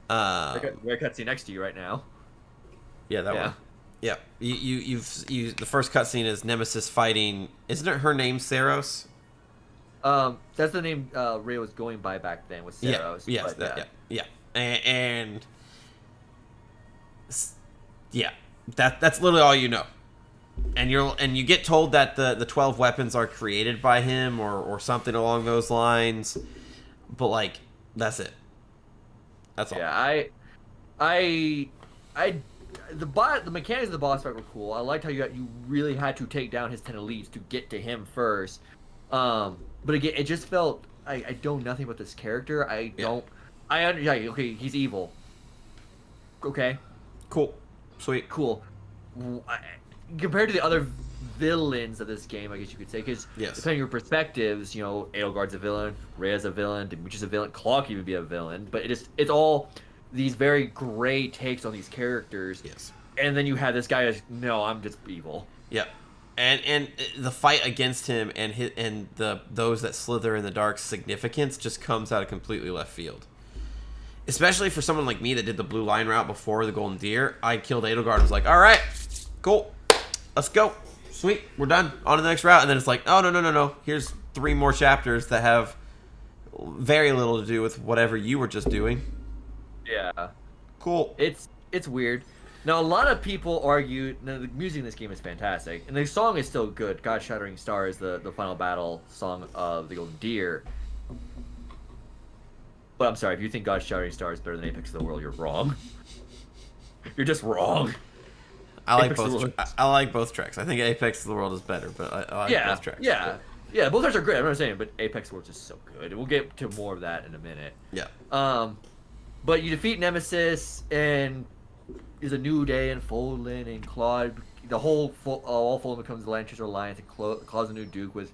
We're cutscene next to you right now. Yeah, that one. Yeah. The first cutscene is Nemesis fighting, isn't it her name Saros? That's the name Ray was going by back then with Yeah, Saros. yes, But yeah. yeah. And yeah, that's literally all you know. And you get told that the 12 weapons are created by him or something along those lines, but like that's it. That's all. Yeah, I, I, the mechanics of the boss fight were cool. I liked how you really had to take down his 10 elites to get to him first. But again, it just felt I know nothing about this character. I Yeah. don't. Yeah, okay, he's evil. Okay, Cool. Sweet. cool. Compared to the other villains of this game, I guess you could say, because Yes. depending on your perspectives, Edelgard's a villain, Rhea's a villain, Demetrius a villain, Claw can even be a villain, but it's all these very gray takes on these characters, Yes. and then you have this guy as, no, I'm just evil. Yep. And the fight against him and those that slither in the dark's significance just comes out of completely left field. Especially for someone like me that did the blue line route before the golden deer, I killed Edelgard and was like, all right, cool, let's go, sweet, we're done, on to the next route. And then it's like, oh no, here's 3 more chapters that have very little to do with whatever you were just doing. Yeah. Cool. It's weird. Now, a lot of people argue. Now, the music in this game is fantastic, and the song is still good. God Shattering Star is the final battle song of the Golden Deer. But I'm sorry, if you think God Shattering Star is better than Apex of the World, you're wrong. You're just wrong. I like Apex of the both. World. I like both tracks. I think Apex of the World is better, but I like Yeah, both tracks. yeah, yeah. Both tracks are great. I'm not saying, but Apex of the World is just so good. We'll get to more of that in a minute. Yeah. But you defeat Nemesis, and is a new day unfolding, and Claude, all Fulham becomes the Lancer's Alliance, and Claude's a new Duke with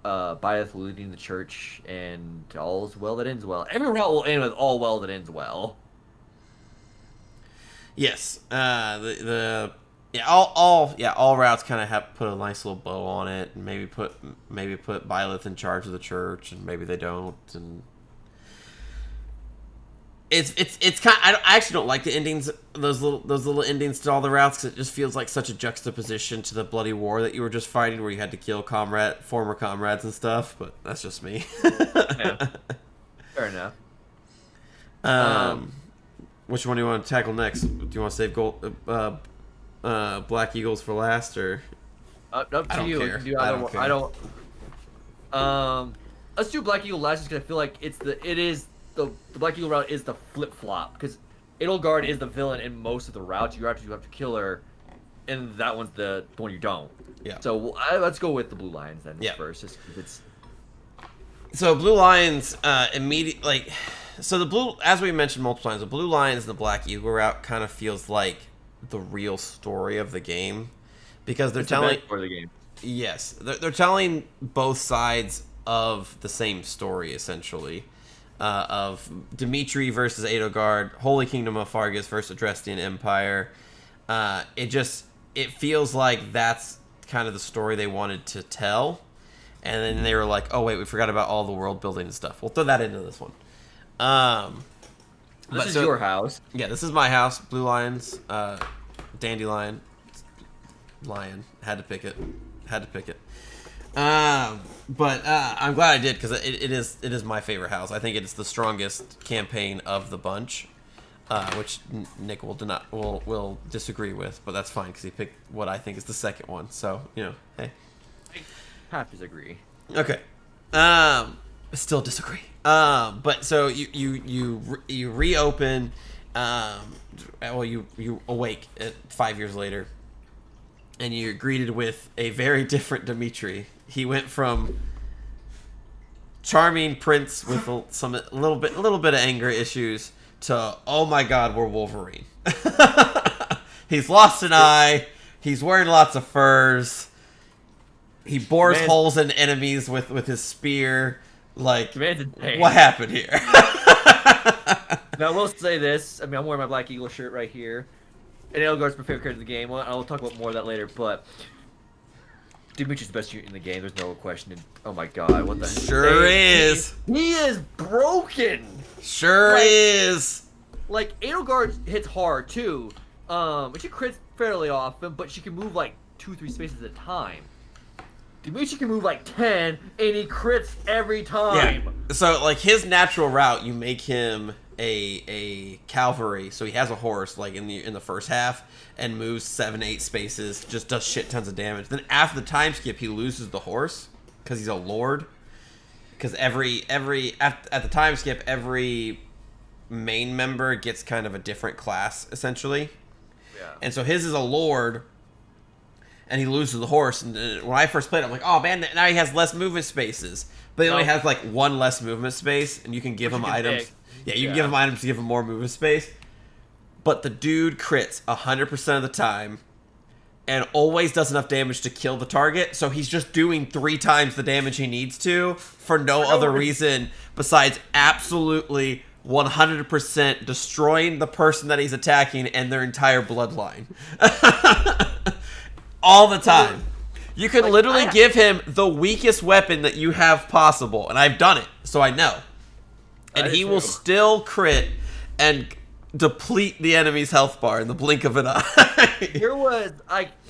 Byeth leading the church, and all's well that ends well. Every route will end with all well that ends well. Yes. All routes kind of have put a nice little bow on it, and maybe put Byleth in charge of the church, and maybe they don't, and it's kind. I actually don't like the endings, those little endings to all the routes, because it just feels like such a juxtaposition to the bloody war that you were just fighting, where you had to kill former comrades and stuff. But that's just me. Yeah. Fair enough. Which one do you want to tackle next? Do you want to save Black Eagles for last, or? Up I to don't you. care. Do I don't care. I don't. Let's do Black Eagle last, just because I feel like the Black Eagle route is the flip flop, because Edelgard is the villain in most of the routes. You have to kill her, and that one's the one you don't. Yeah. So let's go with the Blue Lions then first, just 'cause it's. So Blue Lions immediately so the blue, as we mentioned multiple times, the Blue Lions and the Black Eagle route kind of feels like the real story of the game, because they're telling for the game. Yes, they're telling both sides of the same story, essentially, of Dimitri versus Edelgard, Holy Kingdom of Fargus versus Adrestian Empire. It feels like that's kind of the story they wanted to tell, and then they were like, oh wait, we forgot about all the world building and stuff. We'll throw that into this one. This is your house. Yeah, this is my house. Blue Lions, Dandelion, Lion. Had to pick it. But I'm glad I did, because it is my favorite house. I think it's the strongest campaign of the bunch, which Nick will disagree with, but that's fine, because he picked what I think is the second one. So hey. I half disagree. Okay. Still disagree. But so you reopen. You awake 5 years later, and you're greeted with a very different Dimitri. He went from charming prince with a little bit of anger issues to, oh my god, we're Wolverine. He's lost an eye. He's wearing lots of furs. He bores holes in enemies with his spear. Like, what happened here? Now, I will say this. I mean, I'm wearing my Black Eagle shirt right here. And Edelgard's my favorite character in the game. Well, I'll talk about more of that later, but Dimitri's the best unit in the game. There's no question. Oh my god, what the heck? Sure is. He is broken. Sure is. Like, Edelgard hits hard, too. But she crits fairly often, but she can move, like, 2-3 spaces at a time. Dimitri can move like 10, and he crits every time. Yeah. So like his natural route, you make him a cavalry, so he has a horse like in the first half and moves 7-8 spaces, just does shit tons of damage. Then after the time skip, he loses the horse because he's a lord. Because every at the time skip, every main member gets kind of a different class essentially. Yeah. And so his is a lord, and he loses the horse. And when I first played it, I'm like, oh man, now he has less movement spaces. But he only has like one less movement space, and you can give him items. Pick. Yeah, you can give him items to give him more movement space. But the dude crits 100% of the time, and always does enough damage to kill the target. So he's just doing 3 times the damage he needs to for no other reason besides absolutely 100% destroying the person that he's attacking and their entire bloodline. All the time. You can literally give him the weakest weapon that you have possible, and I've done it, so I know. And he will still crit and deplete the enemy's health bar in the blink of an eye. Here was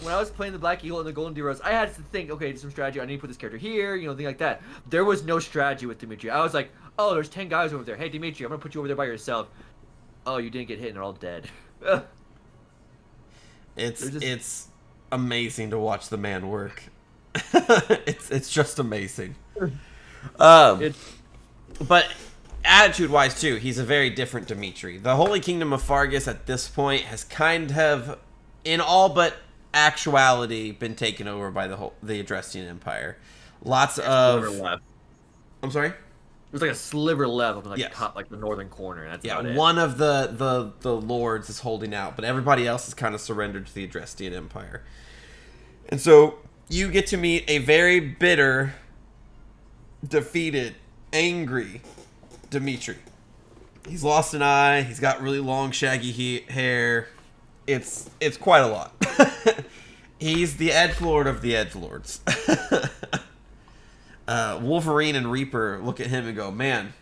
when I was playing the Black Eagle and the Golden D-Rose, I had to think, okay, some strategy. I need to put this character here, thing like that. There was no strategy with Dimitri. I was like, oh, there's 10 guys over there. Hey, Dimitri, I'm gonna put you over there by yourself. Oh, you didn't get hit, and they're all dead. It's amazing to watch the man work. it's just amazing. But attitude-wise, too, he's a very different Dimitri. The Holy Kingdom of Fargus at this point has kind of, in all but actuality, been taken over by the Adrestian Empire. Lots of... left. I'm sorry? There's like a sliver left up in Yes. top, like the northern corner. And that's about it. One of the lords is holding out, but everybody else is kind of surrendered to the Adrestian Empire. And so you get to meet a very bitter, defeated, angry Dimitri. He's lost an eye. He's got really long, shaggy hair. It's quite a lot. He's the edgelord of the edgelords. Wolverine and Reaper look at him and go, man,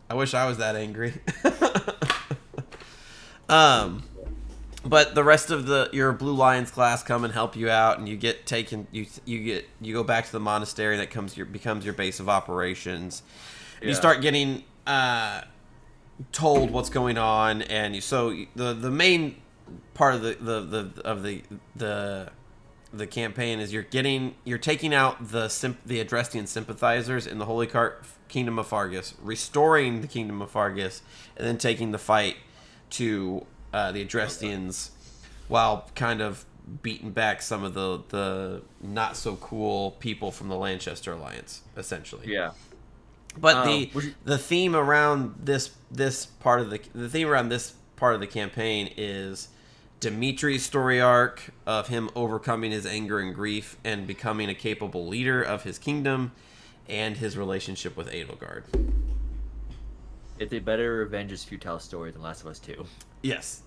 I wish I was that angry. But the rest of your Blue Lions class come and help you out, and you get taken. You go back to the monastery that becomes your base of operations. Yeah. You start getting told what's going on, and the main part of the campaign is you're taking out the Adrestian sympathizers in the Holy Kingdom of Fargus, restoring the Kingdom of Fargus, and then taking the fight to the Adrestians, while kind of beating back some of the not so cool people from the Lanchester Alliance, essentially. Yeah. But the theme around this part of the campaign is Dimitri's story arc of him overcoming his anger and grief and becoming a capable leader of his kingdom, and his relationship with Edelgard. It's a better revenge is futile story than Last of Us 2. Yes.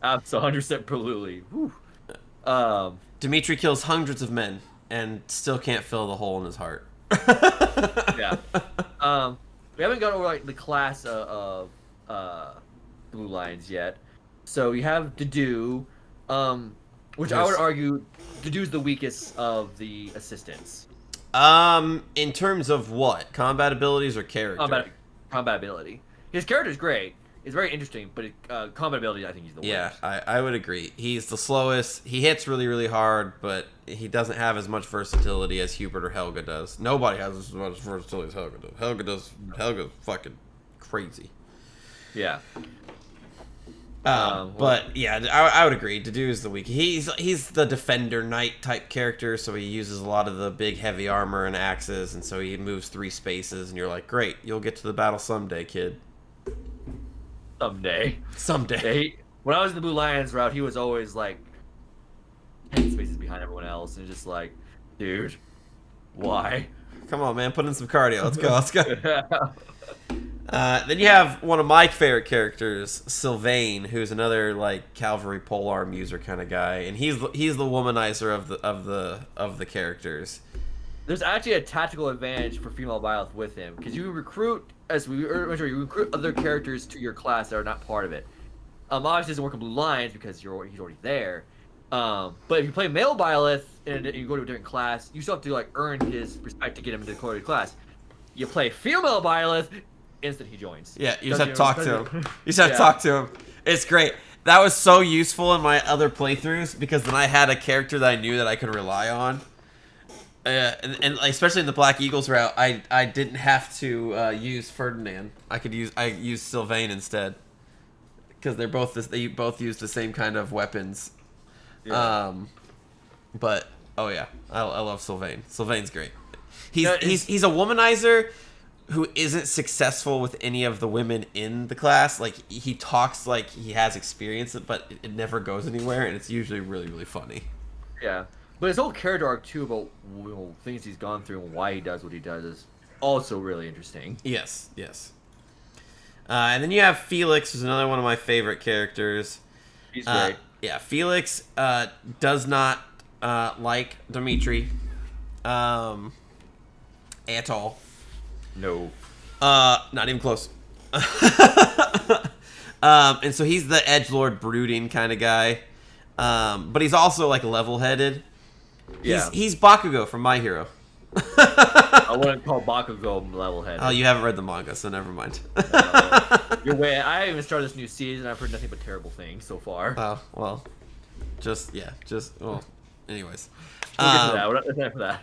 Absolutely, 100% absolutely. Dimitri kills hundreds of men and still can't fill the hole in his heart. Yeah. We haven't gone over the class of Blue Lions yet. So you have Dedue, which I would argue Dedue's the weakest of the assistants. In terms of what? Combat abilities or character? Combat ability. His character's great. It's very interesting, but combat ability, I think he's the worst. Yeah, I would agree. He's the slowest. He hits really, really hard, but he doesn't have as much versatility as Hubert or Helga does. Nobody has as much versatility as Helga does. Helga's fucking crazy. Yeah. But yeah, I would agree. Dedue is the weak. He's the defender knight type character, so he uses a lot of the big heavy armor and axes, and so he moves 3 spaces, and you're like, great, you'll get to the battle someday, kid. Someday. Yeah, when I was in the Blue Lions route, he was always like 10 spaces behind everyone else, and just like, dude, why? Come on, man, put in some cardio. Let's go. Then you have one of my favorite characters, Sylvain, who's another like cavalry polearm user kind of guy, and he's the womanizer of the characters. There's actually a tactical advantage for female Byleth with him, because you recruit, as we mentioned, you recruit other characters to your class that are not part of it. Obviously, it doesn't work in Blue Lions because he's already there, But if you play male Byleth and you go to a different class, you still have to like earn his respect to get him into the core class. You play female Byleth, instant he joins. Yeah, you just Doesn't have to talk to him. even- You just have to Yeah. talk to him. It's great. That was so useful in my other playthroughs because then I had a character that I knew that I could rely on. And especially in the Black Eagles route, I didn't have to use Ferdinand. I used Sylvain instead because they both use the same kind of weapons. Yeah. But oh yeah, I love Sylvain. Sylvain's great. Yeah, He's a womanizer who isn't successful with any of the women in the class. Like he talks like he has experience, but it never goes anywhere, and it's usually really really funny. Yeah. But his whole character arc too about things he's gone through and why he does what he does is also really interesting. Yes, yes. And then you have Felix, who's another one of my favorite characters. He's great. Yeah, Felix does not like Dimitri at all. No. Not even close. And so he's the edgelord brooding kind of guy. But he's also like level-headed. Yeah. He's Bakugo from My Hero. I wouldn't call Bakugo level-headed. Oh, you haven't read the manga, so never mind. You're way. I haven't even started this new season. I've heard nothing but terrible things so far. Oh, well. Well, anyways. We'll get to that. We're not there for that.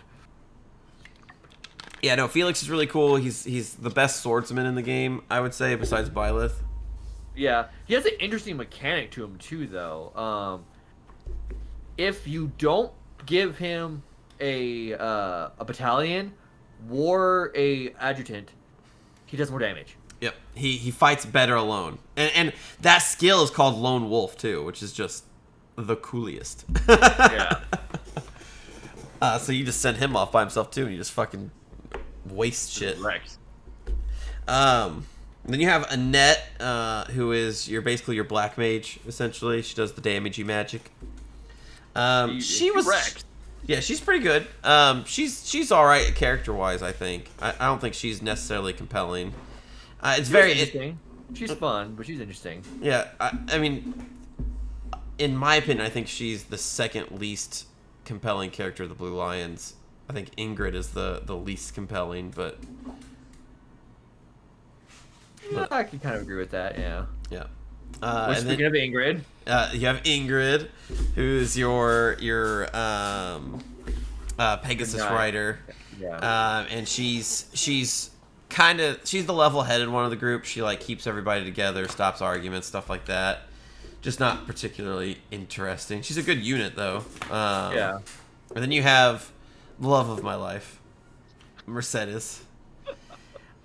Yeah, no, Felix is really cool. He's the best swordsman in the game, I would say, besides Byleth. Yeah, he has an interesting mechanic to him too, though. If you don't give him a battalion or a adjutant, he does more damage. Yep, he fights better alone, and that skill is called Lone Wolf too, which is just the coolest. Yeah. So you just send him off by himself too, and you just fucking waste shit. Rex. Then you have Annette, who is basically your black mage essentially. She does the damagey magic. She was Rex. Yeah, she's pretty good. She's all right character wise. I think. I don't think she's necessarily compelling. It's very interesting. She's fun, but she's interesting. Yeah, I mean, in my opinion, I think she's the second least compelling character of the Blue Lions. I think Ingrid is the least compelling, but I can kind of agree with that. Yeah. yeah. Speaking of Ingrid, you have Ingrid, who's your Pegasus rider. Yeah. And she's the level-headed one of the group. She like keeps everybody together, stops arguments, stuff like that. Just not particularly interesting. She's a good unit though. Yeah. And then you have the love of my life, Mercedes.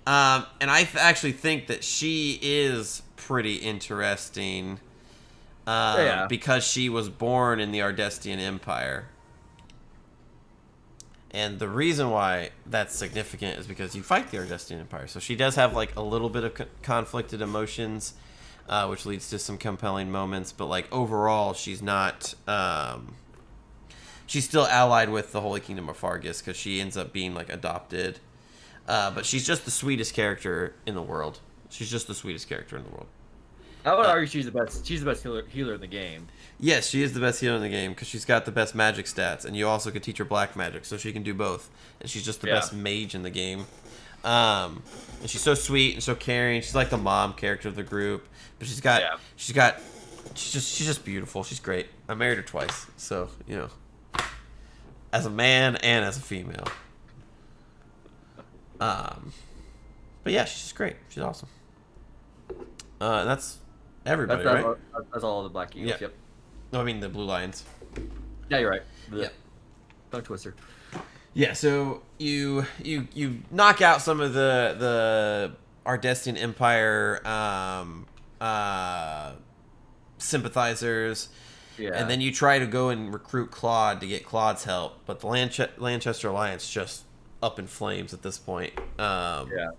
And I actually think that she is pretty interesting. Because she was born in the Ardestian Empire. And the reason why that's significant is because you fight the Ardestian Empire. So she does have like a little bit of conflicted emotions, which leads to some compelling moments. But like overall, she's not. She's still allied with the Holy Kingdom of Fargus because she ends up being like adopted. But she's just the sweetest character in the world. She's just the sweetest character in the world. I would argue she's the best. She's the best healer in the game. Yes, she is the best healer in the game because she's got the best magic stats, and you also could teach her black magic, so she can do both. And she's just the best mage in the game. And she's so sweet and so caring. She's like the mom character of the group, but she's just beautiful. She's great. I married her twice, so you know, as a man and as a female. But yeah, she's just great. She's awesome. And that's everybody, right? That's all the Black Eagles. Yeah. Yep. No, I mean the Blue Lions. Yeah, you're right. Yep. Tongue twister. Yeah, so you knock out some of the Ardestian Empire sympathizers, and then you try to go and recruit Claude to get Claude's help, but the Lanchester Alliance just up in flames at this point. And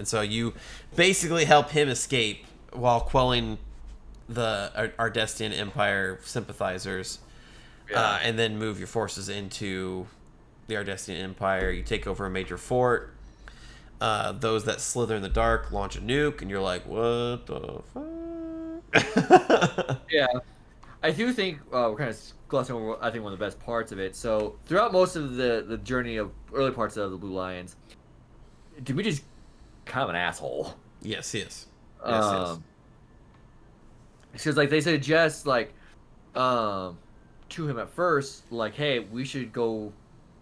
so you basically help him escape while quelling the Ardestian Empire sympathizers, and then move your forces into the Ardestian Empire. You take over a major fort. Those that slither in the dark launch a nuke, and you're like, what the fuck? Yeah. I do think we're kind of glossing over. I think one of the best parts of it. So throughout most of the journey of early parts of the Blue Lions, Dimitri's kind of an asshole. Yes, yes, yes, yes. Um, because like they suggest um to him at first, like, hey, we should go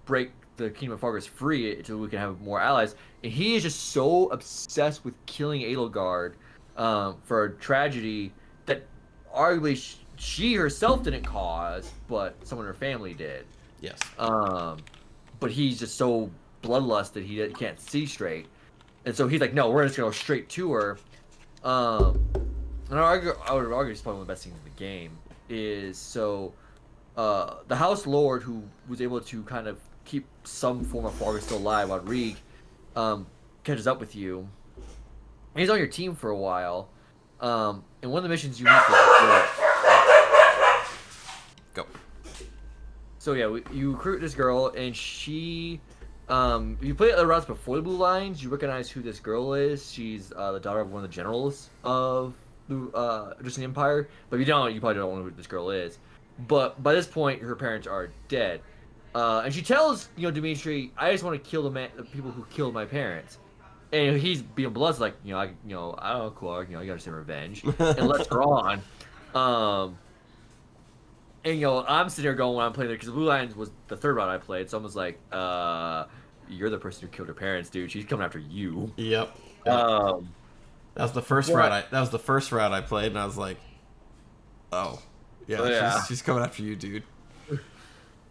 break the Kingdom of Fargus free so we can have more allies. And he is just so obsessed with killing Edelgard for a tragedy that arguably she herself didn't cause, but someone in her family did. Yes. Um, but he's just so bloodlust that he can't see straight. And so he's like, no, we're just going to go straight to her. Um, and I would argue it's probably one of the best things in the game is so the House Lord who was able to kind of keep some form of Fargus still alive, Rodrigue, catches up with you. And he's on your team for a while. And one of the missions you meet with Go. so yeah, you recruit this girl, and she, you play the routes before the Blue Lines. You recognize who this girl is. She's the daughter of one of the generals of the Justinian Empire. But if you don't, you probably don't know who this girl is. But by this point, her parents are dead, and she tells Dimitri, "I just want to kill the people who killed my parents." And he's being blood's like, I don't know, cool, you gotta some revenge, and lets her on. Um, and I'm sitting there going when I'm playing there because the Blue Lions was the third round I played. So I was like, you're the person who killed her parents, dude. She's coming after you. Yep. Yep. Um, That was the first route. That was the first route I played, and I was like, "Oh, yeah, yeah. she's coming after you, dude."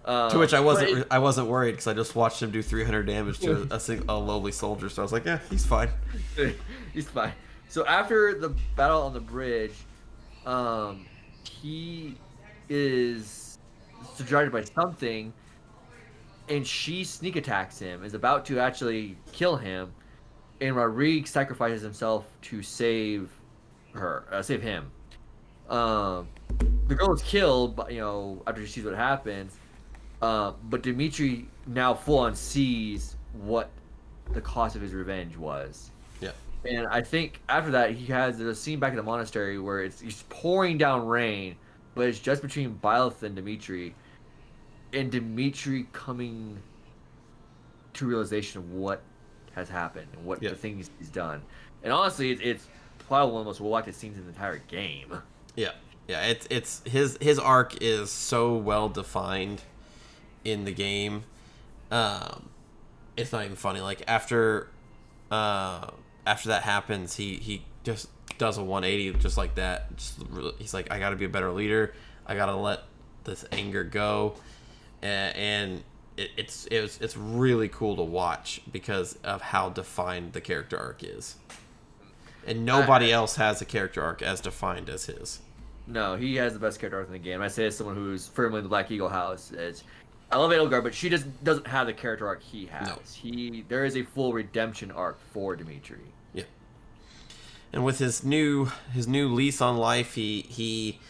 To To which I wasn't worried because I just watched him do 300 damage to a lowly soldier, so I was like, "Yeah, he's fine." he's fine. So after the battle on the bridge, he is surrounded by something, and she sneak attacks him. Is about to actually kill him, and Rodrigue sacrifices himself to save him. The girl is killed, but after she sees what happens. But Dimitri now full on sees what the cost of his revenge was. Yeah. And I think after that, there's a scene back in the monastery where he's pouring down rain, but it's just between Byleth and Dimitri, and Dimitri coming to realization of what has happened and what the things he's done. And honestly, it's probably one of the most well-acted scenes in the entire game. Yeah. Yeah. It's his arc is so well defined in the game. It's not even funny. Like after that happens, he just does a 180 just like that. He's like, I got to be a better leader. I got to let this anger go, and it's really cool to watch because of how defined the character arc is. And nobody else has a character arc as defined as his. No, he has the best character arc in the game. I say as someone who's firmly in the Black Eagle house. I love Edelgard, but she doesn't have the character arc he has. No. There is a full redemption arc for Dimitri. Yeah. And with his new lease on life, he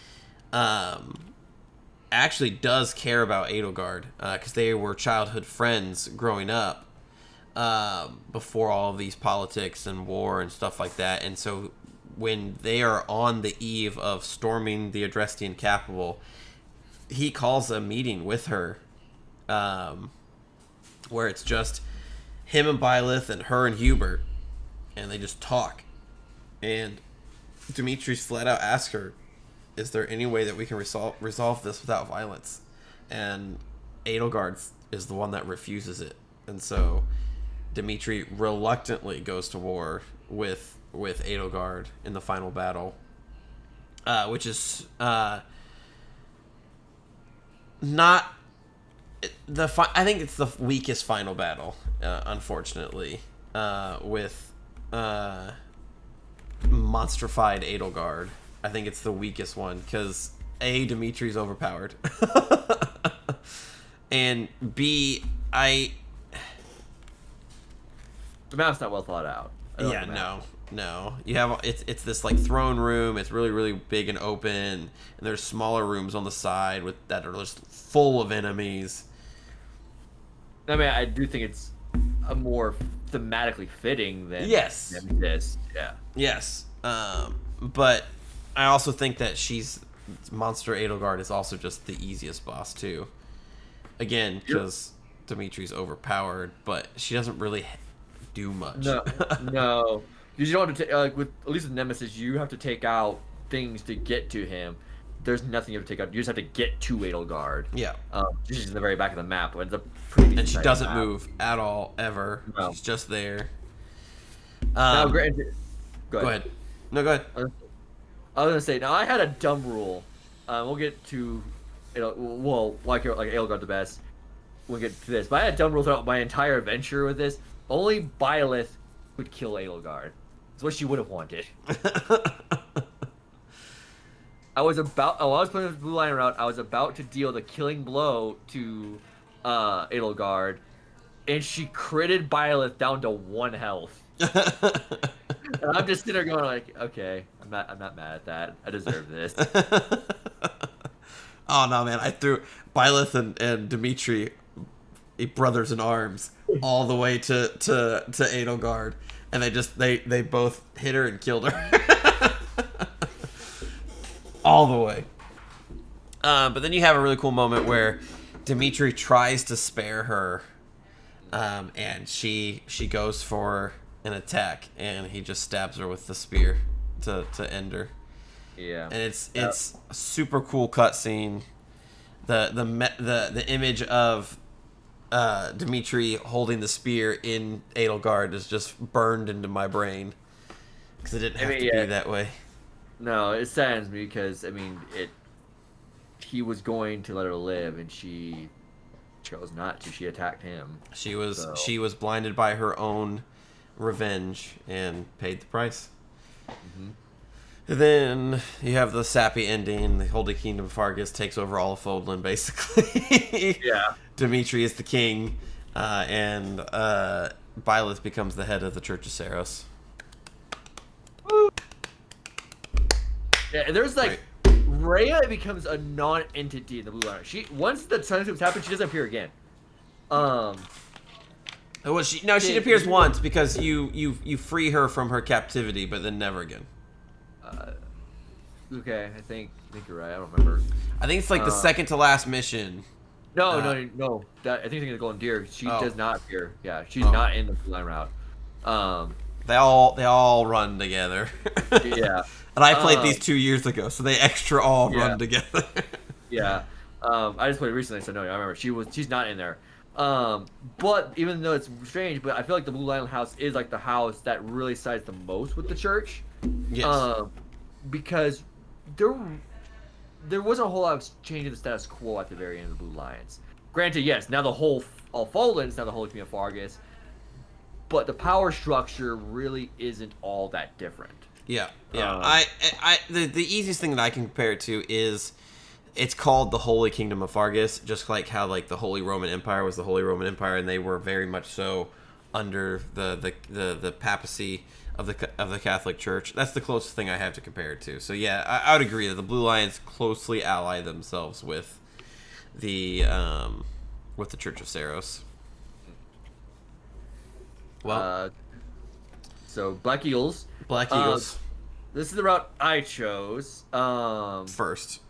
actually does care about Edelgard because they were childhood friends growing up before all of these politics and war and stuff like that. And so when they are on the eve of storming the Adrestian capital, he calls a meeting with her where it's just him and Byleth and her and Hubert, and they just talk. And Dimitri flat out asks her, is there any way that we can resolve this without violence? And Edelgard is the one that refuses it. And so Dimitri reluctantly goes to war with Edelgard in the final battle, which is not I think it's the weakest final battle, unfortunately, with monstrified Edelgard. I think it's the weakest one because A, Dimitri's overpowered, and B, the map's not well thought out. No. You have it's this like throne room. It's really really big and open, and there's smaller rooms on the side that are just full of enemies. I mean, I do think it's a more thematically fitting than this. Yeah. Yes. But I also think that she's Monster Edelgard is also just the easiest boss too. Again, because Dimitri's overpowered, but she doesn't really do much. No, no. You don't have to take like with at least with Nemesis, you have to take out things to get to him. There's nothing you have to take out. You just have to get to Edelgard. Yeah. She's in the very back of the map. It's a pretty And she decent doesn't map. move at all, ever. No. She's just there. Now, granted, Go ahead. No, go ahead. I was gonna say now I had a dumb rule. We'll get to, like Edelgard the best. We'll get to this, but I had dumb rule throughout my entire adventure with this. Only Byleth would kill Edelgard. It's what she would have wanted. I was playing with Blue Lion route. I was about to deal the killing blow to Edelgard, and she critted Byleth down to 1 health. And I'm just sitting there going like, okay, I'm not mad at that. I deserve this. Oh no, man! I threw Byleth and Dimitri, brothers in arms, all the way to Edelgard, and they both hit her and killed her. All the way. But then you have a really cool moment where Dimitri tries to spare her, and she goes for an attack, and he just stabs her with the spear to end her. Yeah. And it's a super cool cutscene. The image of Dimitri holding the spear in Edelgard is just burned into my brain because it didn't have to be that way. No, it saddens me because he was going to let her live, and she chose not to. She attacked him. She was blinded by her own revenge and paid the price. Mm-hmm. Then you have the sappy ending. The Holy Kingdom of Fargus takes over all of Fodlan, basically. Yeah. Dimitri is the king, and Byleth becomes the head of the Church of Saros. Yeah, and there's like Rhea becomes a non-entity in the Blue Line. Once the Sun Slips happen, she doesn't appear again. She appears once because you free her from her captivity, but then never again. Okay, I think you're right. I don't remember. I think it's like the second to last mission. No. I think you're thinking of Golden Deer. She does not appear. Yeah, she's not in the Blue Line route. They all run together. Yeah. And I played these 2 years ago, so they extra all run together. Yeah. I just played recently, so no, I remember she's not in there. But even though it's strange, but I feel like the Blue Lion house is like the house that really sides the most with the church. Yes. Because there wasn't a whole lot of change in the status quo at the very end of the Blue Lions. Granted, yes, now the whole all Fodlan is now the Holy Kingdom of Fargus, but the power structure really isn't all that different. Yeah. The easiest thing that I can compare it to is it's called the Holy Kingdom of Fargus, just like how like the Holy Roman Empire was the Holy Roman Empire, and they were very much so under the papacy of the Catholic Church. That's the closest thing I have to compare it to. So yeah, I would agree that the Blue Lions closely ally themselves with the Church of Saros. Well, so Black Eagles. This is the route I chose. First.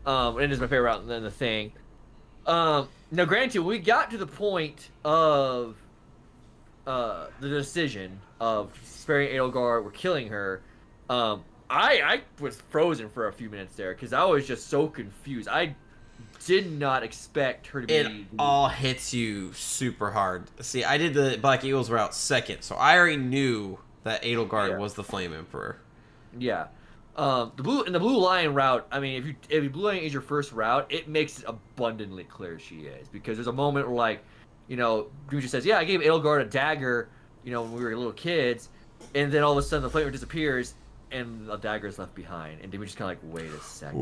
And it is my favorite route than the thing. Now, granted, we got to the point of the decision of sparing Edelgard or killing her. I was frozen for a few minutes there because I was just so confused. I did not expect her to be. It all hits you super hard. See, I did the Black Eagles route second, so I already knew that Edelgard was the Flame Emperor. Yeah. The Blue Lion route, I mean, if Blue Lion is your first route, it makes it abundantly clear she is, because there's a moment where, like, Dimitri says, "Yeah, I gave Edelgard a dagger, when we were little kids," and then all of a sudden the flame disappears and the dagger is left behind, and Dimitri's kind of like, "Wait a second."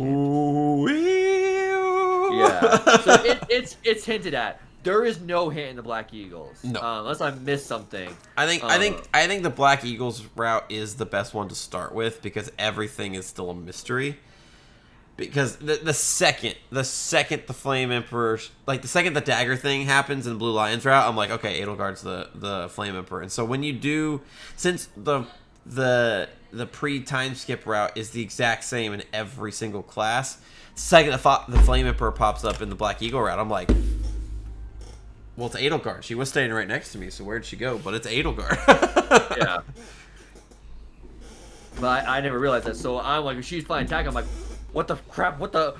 Yeah. So it's hinted at. There is no hint in the Black Eagles. No. Unless I missed something. I think the Black Eagles route is the best one to start with because everything is still a mystery. Because the second the Flame Emperor, like the second the dagger thing happens in Blue Lion's route, I'm like, okay, Edelgard's the Flame Emperor. And so when you do, since the the pre time skip route is the exact same in every single class. The second the Flame Emperor pops up in the Black Eagle route, I'm like, well, it's Edelgard. She was standing right next to me, so where'd she go? But it's Edelgard. Yeah. But I never realized that. So I'm like, if she's flying attack, I'm like, what the crap? What the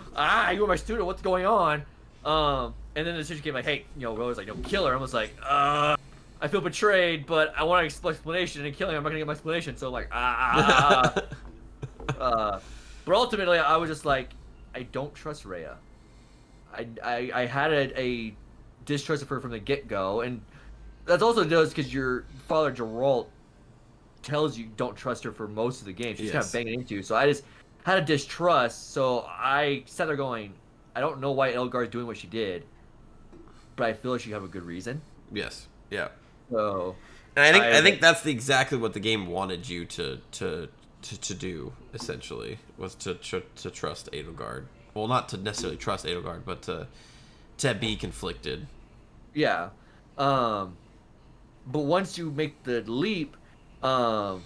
you were my student. What's going on? And then the decision came like, hey, Rose like, no, kill her. I was like, I feel betrayed, but I want an explanation. And killing her, I'm not gonna get my explanation. So I'm like, but ultimately, I was just like, I don't trust Rhea. I had a distrust of her from the get go, and that's also does because your father Geralt tells you don't trust her for most of the game. She's kind of banging into you. So I just had a distrust. So I sat there going, I don't know why Edelgard is doing what she did, but I feel like she have a good reason. Yes. Yeah. So, and I think that's exactly what the game wanted you to do. Essentially, was to trust Edelgard. Well, not to necessarily trust Edelgard, but to be conflicted. Yeah. But once you make the leap, the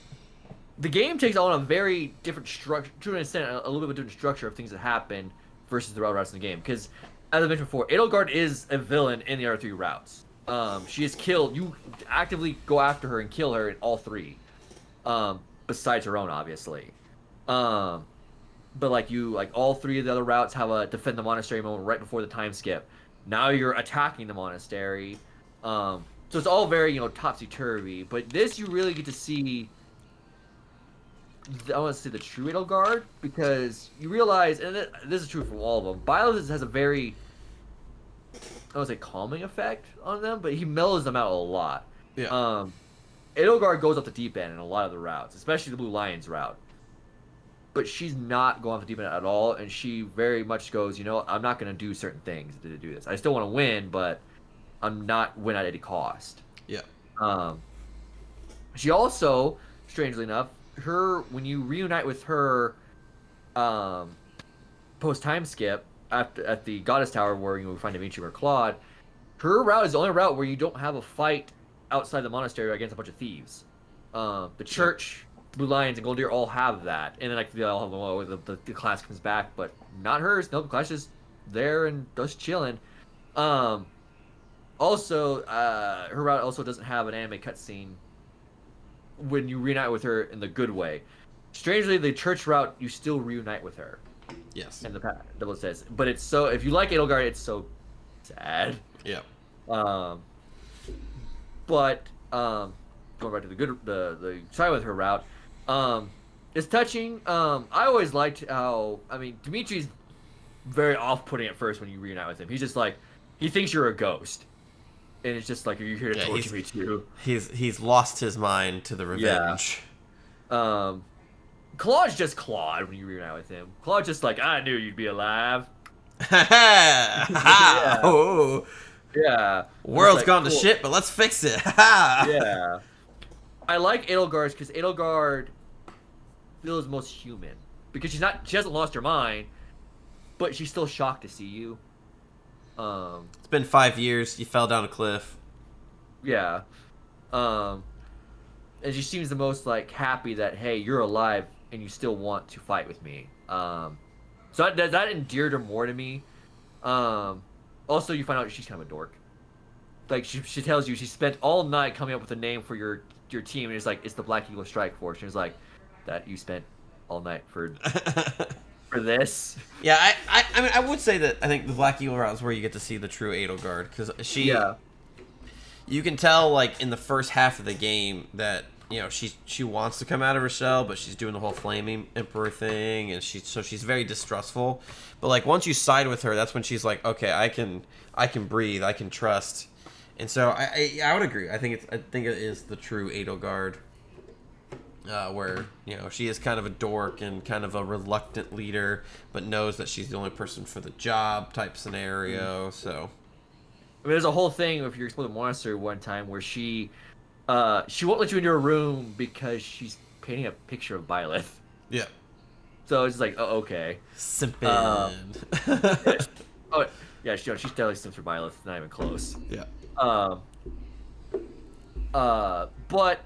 game takes on a very different structure, to an extent, a little bit of a different structure of things that happen versus the other routes in the game. Because, as I mentioned before, Edelgard is a villain in the other 3 routes. She is killed. You actively go after her and kill her in all 3, besides her own, obviously. But all 3 of the other routes have a defend the monastery moment right before the time skip. Now you're attacking the monastery. So it's all very, topsy-turvy. But this, you really get to see, I want to say, the true Edelgard, because you realize, and this is true for all of them, Byleth has a very, I would say, calming effect on them, but he mellows them out a lot. Yeah. Edelgard goes off the deep end in a lot of the routes, especially the Blue Lions route. But she's not going off the deep end at all, and she very much goes, I'm not going to do certain things to do this. I still want to win, but I'm not win at any cost. Yeah. She also, strangely enough, when you reunite with her, post time skip at the Goddess Tower where we find Dimitri or Claude, her route is the only route where you don't have a fight outside the monastery against a bunch of thieves. The church, Blue Lions, and Gold Deer all have that, and then they all have the class comes back, but not hers. Nope, the class is there and just chilling. Also, her route also doesn't have an anime cutscene when you reunite with her in the good way. Strangely, the church route, you still reunite with her. Yes. And the double says, but it's so, if you like Edelgard, it's so sad. Yeah. But going back to the try with her route, it's touching. I always liked how, Dimitri's very off-putting at first when you reunite with him. He's just like, he thinks you're a ghost. And it's just like, are you here to torture me too? He's lost his mind to the revenge. Yeah. Claude's just Claude when you reunite with him. Claude's just like, I knew you'd be alive. Yeah. Oh. Yeah. World's like, gone to shit, but let's fix it. Yeah. I like Edelgard's because Edelgard feels most human. Because she hasn't lost her mind, but she's still shocked to see you. It's been 5 years. You fell down a cliff. Yeah. And she seems the most happy that, hey, you're alive and you still want to fight with me. So that endeared her more to me. Also, you find out she's kind of a dork. She tells you she spent all night coming up with a name for your team, and it's the Black Eagle Strike Force. And it's like, that you spent all night for this. Yeah, I would say that I think the Black Eagle route is where you get to see the true Edelgard, because you can tell in the first half of the game that she wants to come out of her shell, but she's doing the whole Flaming Emperor thing, and she's very distrustful. But once you side with her, that's when she's like, okay, I can breathe, I can trust. And so I would agree. I think it is the true Edelgard, where she is kind of a dork and kind of a reluctant leader, but knows that she's the only person for the job type scenario. So there's a whole thing if you're exploring the monastery one time where she won't let you into her room because she's painting a picture of Byleth. Yeah. So it's just like, oh, okay. Simpin. Oh yeah, she's definitely simps for Byleth. Not even close. Yeah. But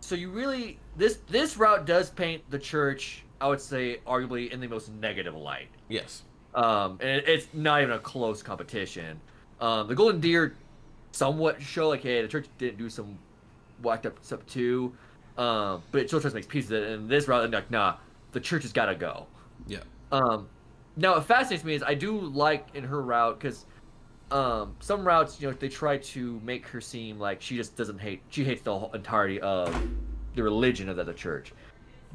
So you really this route does paint the church, I would say, arguably in the most negative light. Yes. And it's not even a close competition. The Golden Deer somewhat show like, hey, the church didn't do some whacked up stuff too, but it still tries to make pieces of it. And this route, like, nah, the church has got to go. Yeah. Um, Now, what fascinates me is I do like in her route because some routes, they try to make her seem like she just doesn't hate. She hates the whole entirety of the religion of the church.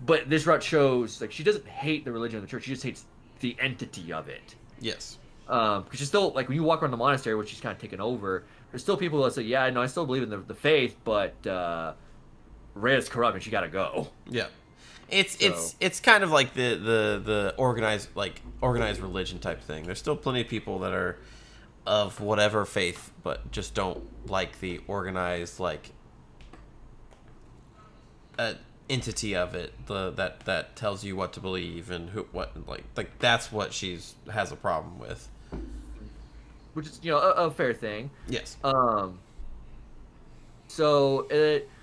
But this route shows like she doesn't hate the religion of the church. She just hates the entity of it. Yes. Because she's still like when you walk around the monastery, which she's kind of taken over. There's still people that say, "Yeah, no, I still believe in the faith, but Rhea's corrupt and she got to go." Yeah. It's kind of like the organized religion type thing. There's still plenty of people that are of whatever faith, but just don't like the organized entity of it. That tells you what to believe and what that's what she's has a problem with. Which is a fair thing. Yes. Her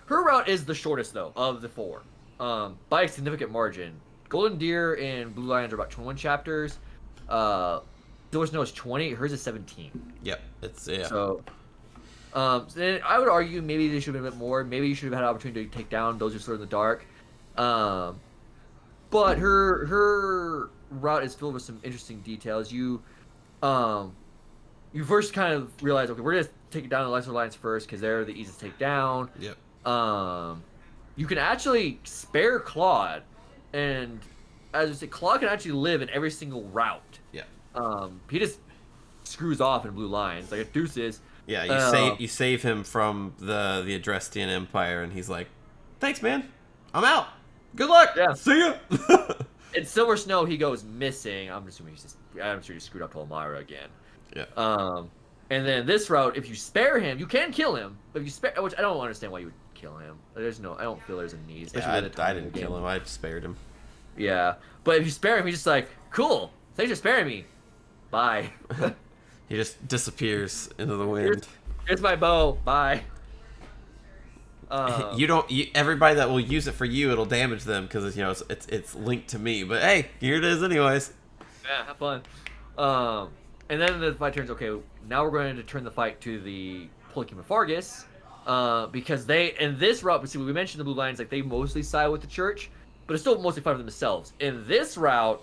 route is the shortest though of the four, by a significant margin. Golden Deer and Blue Lions are about 21 chapters. Silver Snow is 20. Hers is 17. Yep. It's yeah. So, then I would argue maybe they should have been a bit more. Maybe you should have had an opportunity to take down those who are sort of in the dark. But her route is filled with some interesting details. You first kind of realize, okay, we're gonna take down the Lesser Lions first because they're the easiest to take down. Yep. You can actually spare Claude, and as I say, Claude can actually live in every single route. Yeah. He just screws off in Blue Lions, like a deuces. Yeah, you save him from the Adrestian Empire, and he's like, "Thanks, man. I'm out. Good luck. Yeah. See ya." In Silver Snow, he goes missing. I'm sure he screwed up to Elmira again. Yeah. And then this route, if you spare him, you can kill him. But if you spare, which I don't understand why you would kill him. I don't feel there's a need. Yeah, I didn't kill him. I spared him. Yeah, but if you spare him, he's just like, cool. Thanks for sparing me. Bye. He just disappears into the wind. Here's my bow. Bye. Everybody that will use it for you, it'll damage them because it's linked to me. But hey, here it is anyways. Yeah, have fun. And then the fight turns, okay, now we're going to turn the fight to the Polychem and Fargus, because they, in this route, we mentioned the Blue Lions, like, they mostly side with the church, but it's still mostly fight for themselves. In this route,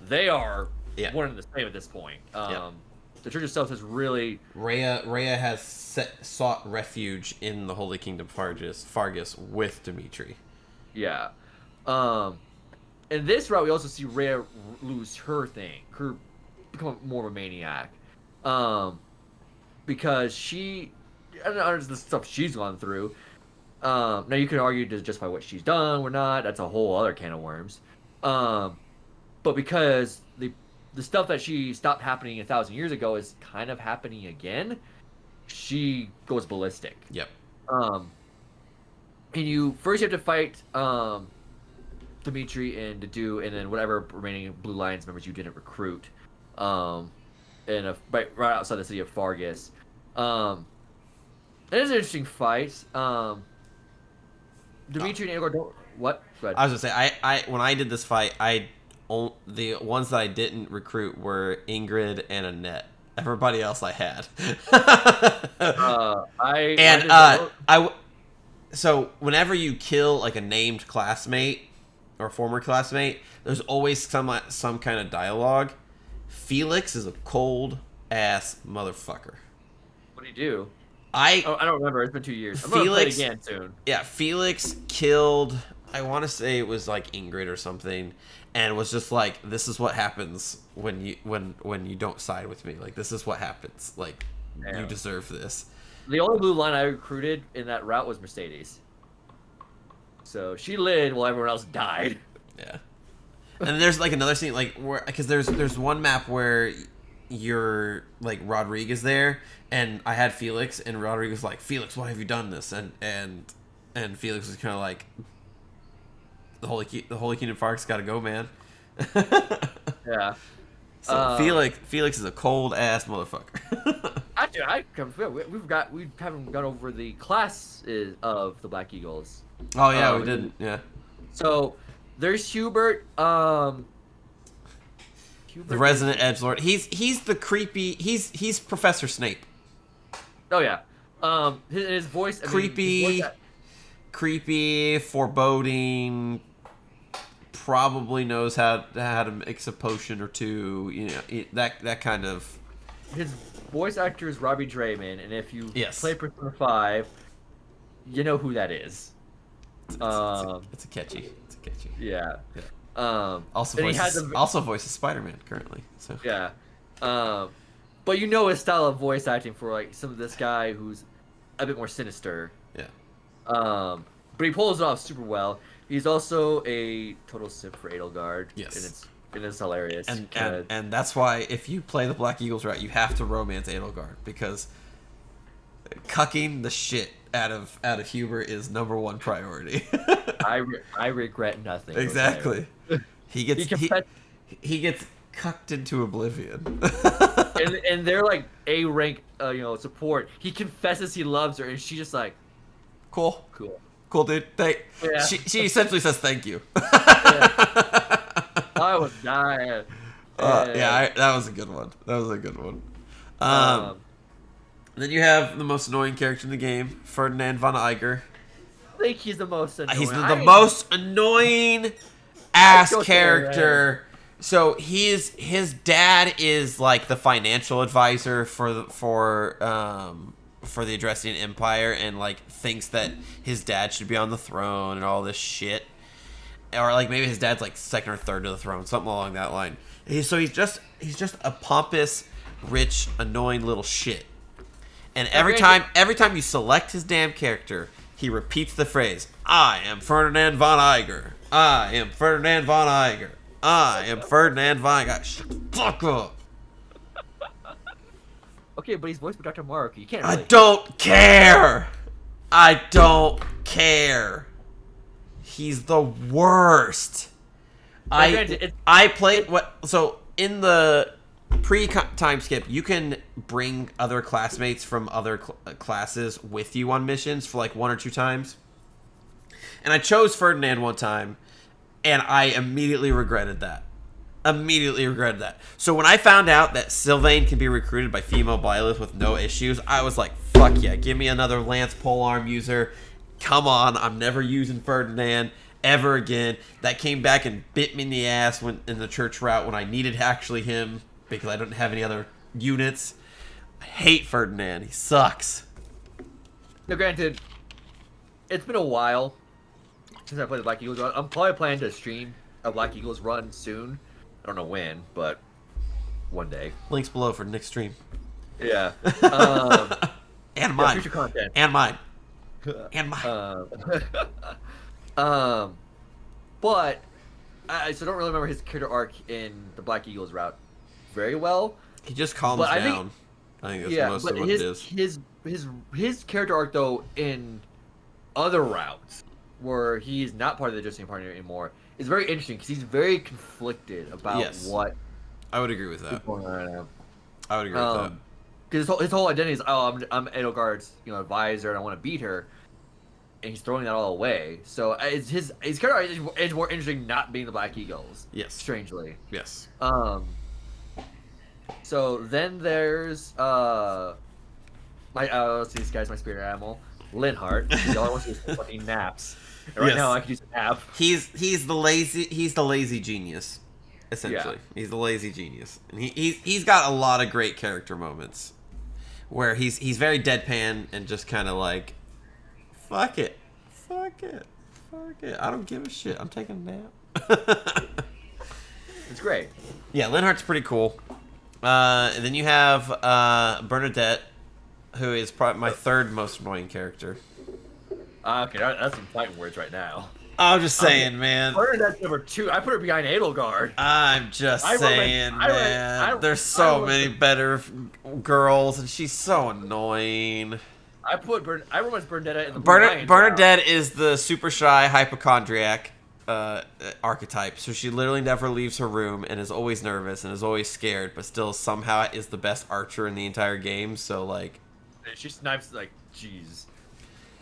they are one and the same at this point. The church itself has really... Rhea has sought refuge in the Holy Kingdom Fargus with Dimitri. Yeah. In this route, we also see Rhea lose her become more of a maniac, because I don't know the stuff she's gone through. Now you can argue to justify what she's done or not. That's a whole other can of worms. But because the stuff that she stopped happening 1,000 years ago is kind of happening again, she goes ballistic. Yep. And you first have to fight Dimitri and Dedu, and then whatever remaining Blue Lions members you didn't recruit. Right outside the city of Fargus. It is an interesting fight. Dimitri and Igor don't... What? Go ahead. I was gonna say, I when I did this fight, the ones that I didn't recruit were Ingrid and Annette. Everybody else I had. So whenever you kill like a named classmate or former classmate, there's always some kind of dialogue. Felix is a cold ass motherfucker. What do you do? I don't remember. It's been 2 years. I'm gonna play it again soon. Yeah, Felix killed, I want to say it was like Ingrid or something, and was just like, this is what happens when you don't side with me. Like, this is what happens. Like, you deserve this. The only Blue Line I recruited in that route was Mercedes. So she lived while everyone else died. Yeah. And there's like another scene, like, where, because there's one map where you're like Rodriguez there, and I had Felix, and Rodriguez was like, Felix, why have you done this? And Felix was kind of like, the Holy Kingdom Fargus got to go, man. Yeah. So Felix is a cold ass motherfucker. Actually, we haven't gone over the class of the Black Eagles. Oh yeah, we didn't. Yeah. So there's Hubert. The Hubert resident edgelord. He's the creepy. He's Professor Snape. Oh yeah. His voice. I mean, his voice Creepy, foreboding. Probably knows how to mix a potion or two. You know, that kind of. his voice actor is Robbie Drayman, and if you Yes. play Persona 5, you know who that is. It's a catchy. It's a catchy. Yeah. Yeah. And he has Also voices Spider-Man currently. So. yeah. But you know his style of voice acting for like some of this guy who's a bit more sinister. Yeah. But he pulls it off super well. He's also a total simp for Edelgard. Yes. And it's hilarious. And that's why if you play the Black Eagles route, you have to romance Edelgard because cucking the shit out of Hubert is #1 priority. I regret nothing. Exactly. Okay? He gets cucked into oblivion. and they're like A rank, support. He confesses he loves her, and she's just like, cool, dude. Yeah. She essentially says thank you. Yeah. I was dying. That was a good one. Then you have the most annoying character in the game, Ferdinand von Eiger. I think he's the most annoying. He's the most annoying ass character. Yeah. So his dad is like the financial advisor for the Adressian Empire, and like thinks that his dad should be on the throne and all this shit, or like maybe his dad's like second or third to the throne, something along that line. He's just a pompous, rich, annoying little shit. And every time you select his damn character, he repeats the phrase, "I am Ferdinand von Eiger. I am Ferdinand von Eiger. I am Ferdinand von Eiger." Shut the fuck up. Okay, but he's voiced by Dr. Mark. You can't really... I don't care. I don't care. He's the worst. I played so in the pre-time skip, you can bring other classmates from other classes with you on missions for like 1 or 2 times. And I chose Ferdinand one time, and I immediately regretted that. So when I found out that Sylvain can be recruited by female Byleth with no issues, I was like, fuck yeah, give me another Lance polearm user. Come on, I'm never using Ferdinand ever again. That came back and bit me in the ass in the church route when I needed actually him because I don't have any other units. I hate Ferdinand. He sucks. Now, granted, it's been a while since I played the Black Eagles run. I'm probably planning to stream a Black Eagles run soon. I don't know when, but one day. Links below for next stream. Yeah. And mine. Future content. And mine. But I don't really remember his character arc in the Black Eagles route very well. He just calms down. I think that's mostly what it is. His character arc though in other routes where he's not part of the Adressian Party anymore is very interesting because he's very conflicted about what. I would agree with that. Is going on right now. I would agree with that. Because his whole identity is, I'm Edelgard's advisor and I want to beat her, and he's throwing that all away. So his character is more interesting not being the Black Eagles. Yes. Strangely. Yes. So then there's let's see, this guy's my spirit animal, Linhardt. The only one who's fucking naps. And right now I could use a nap. He's the lazy genius. Essentially, he's the lazy genius, and he's got a lot of great character moments where he's very deadpan and just kind of like, fuck it, I don't give a shit. I'm taking a nap. It's great. Yeah, Linhardt's pretty cool. And then you have Bernadette, who is probably my third most annoying character. Okay, that's some fighting words right now. I'm just saying, man. Bernadette's number 2. I put her behind Edelgard. I'm just saying, man. There's so many better girls, and she's so annoying. I romance Bernadette in the Bernadette is the super shy hypochondriac archetype. So she literally never leaves her room and is always nervous and is always scared, but still somehow is the best archer in the entire game. So like, she snipes like, jeez.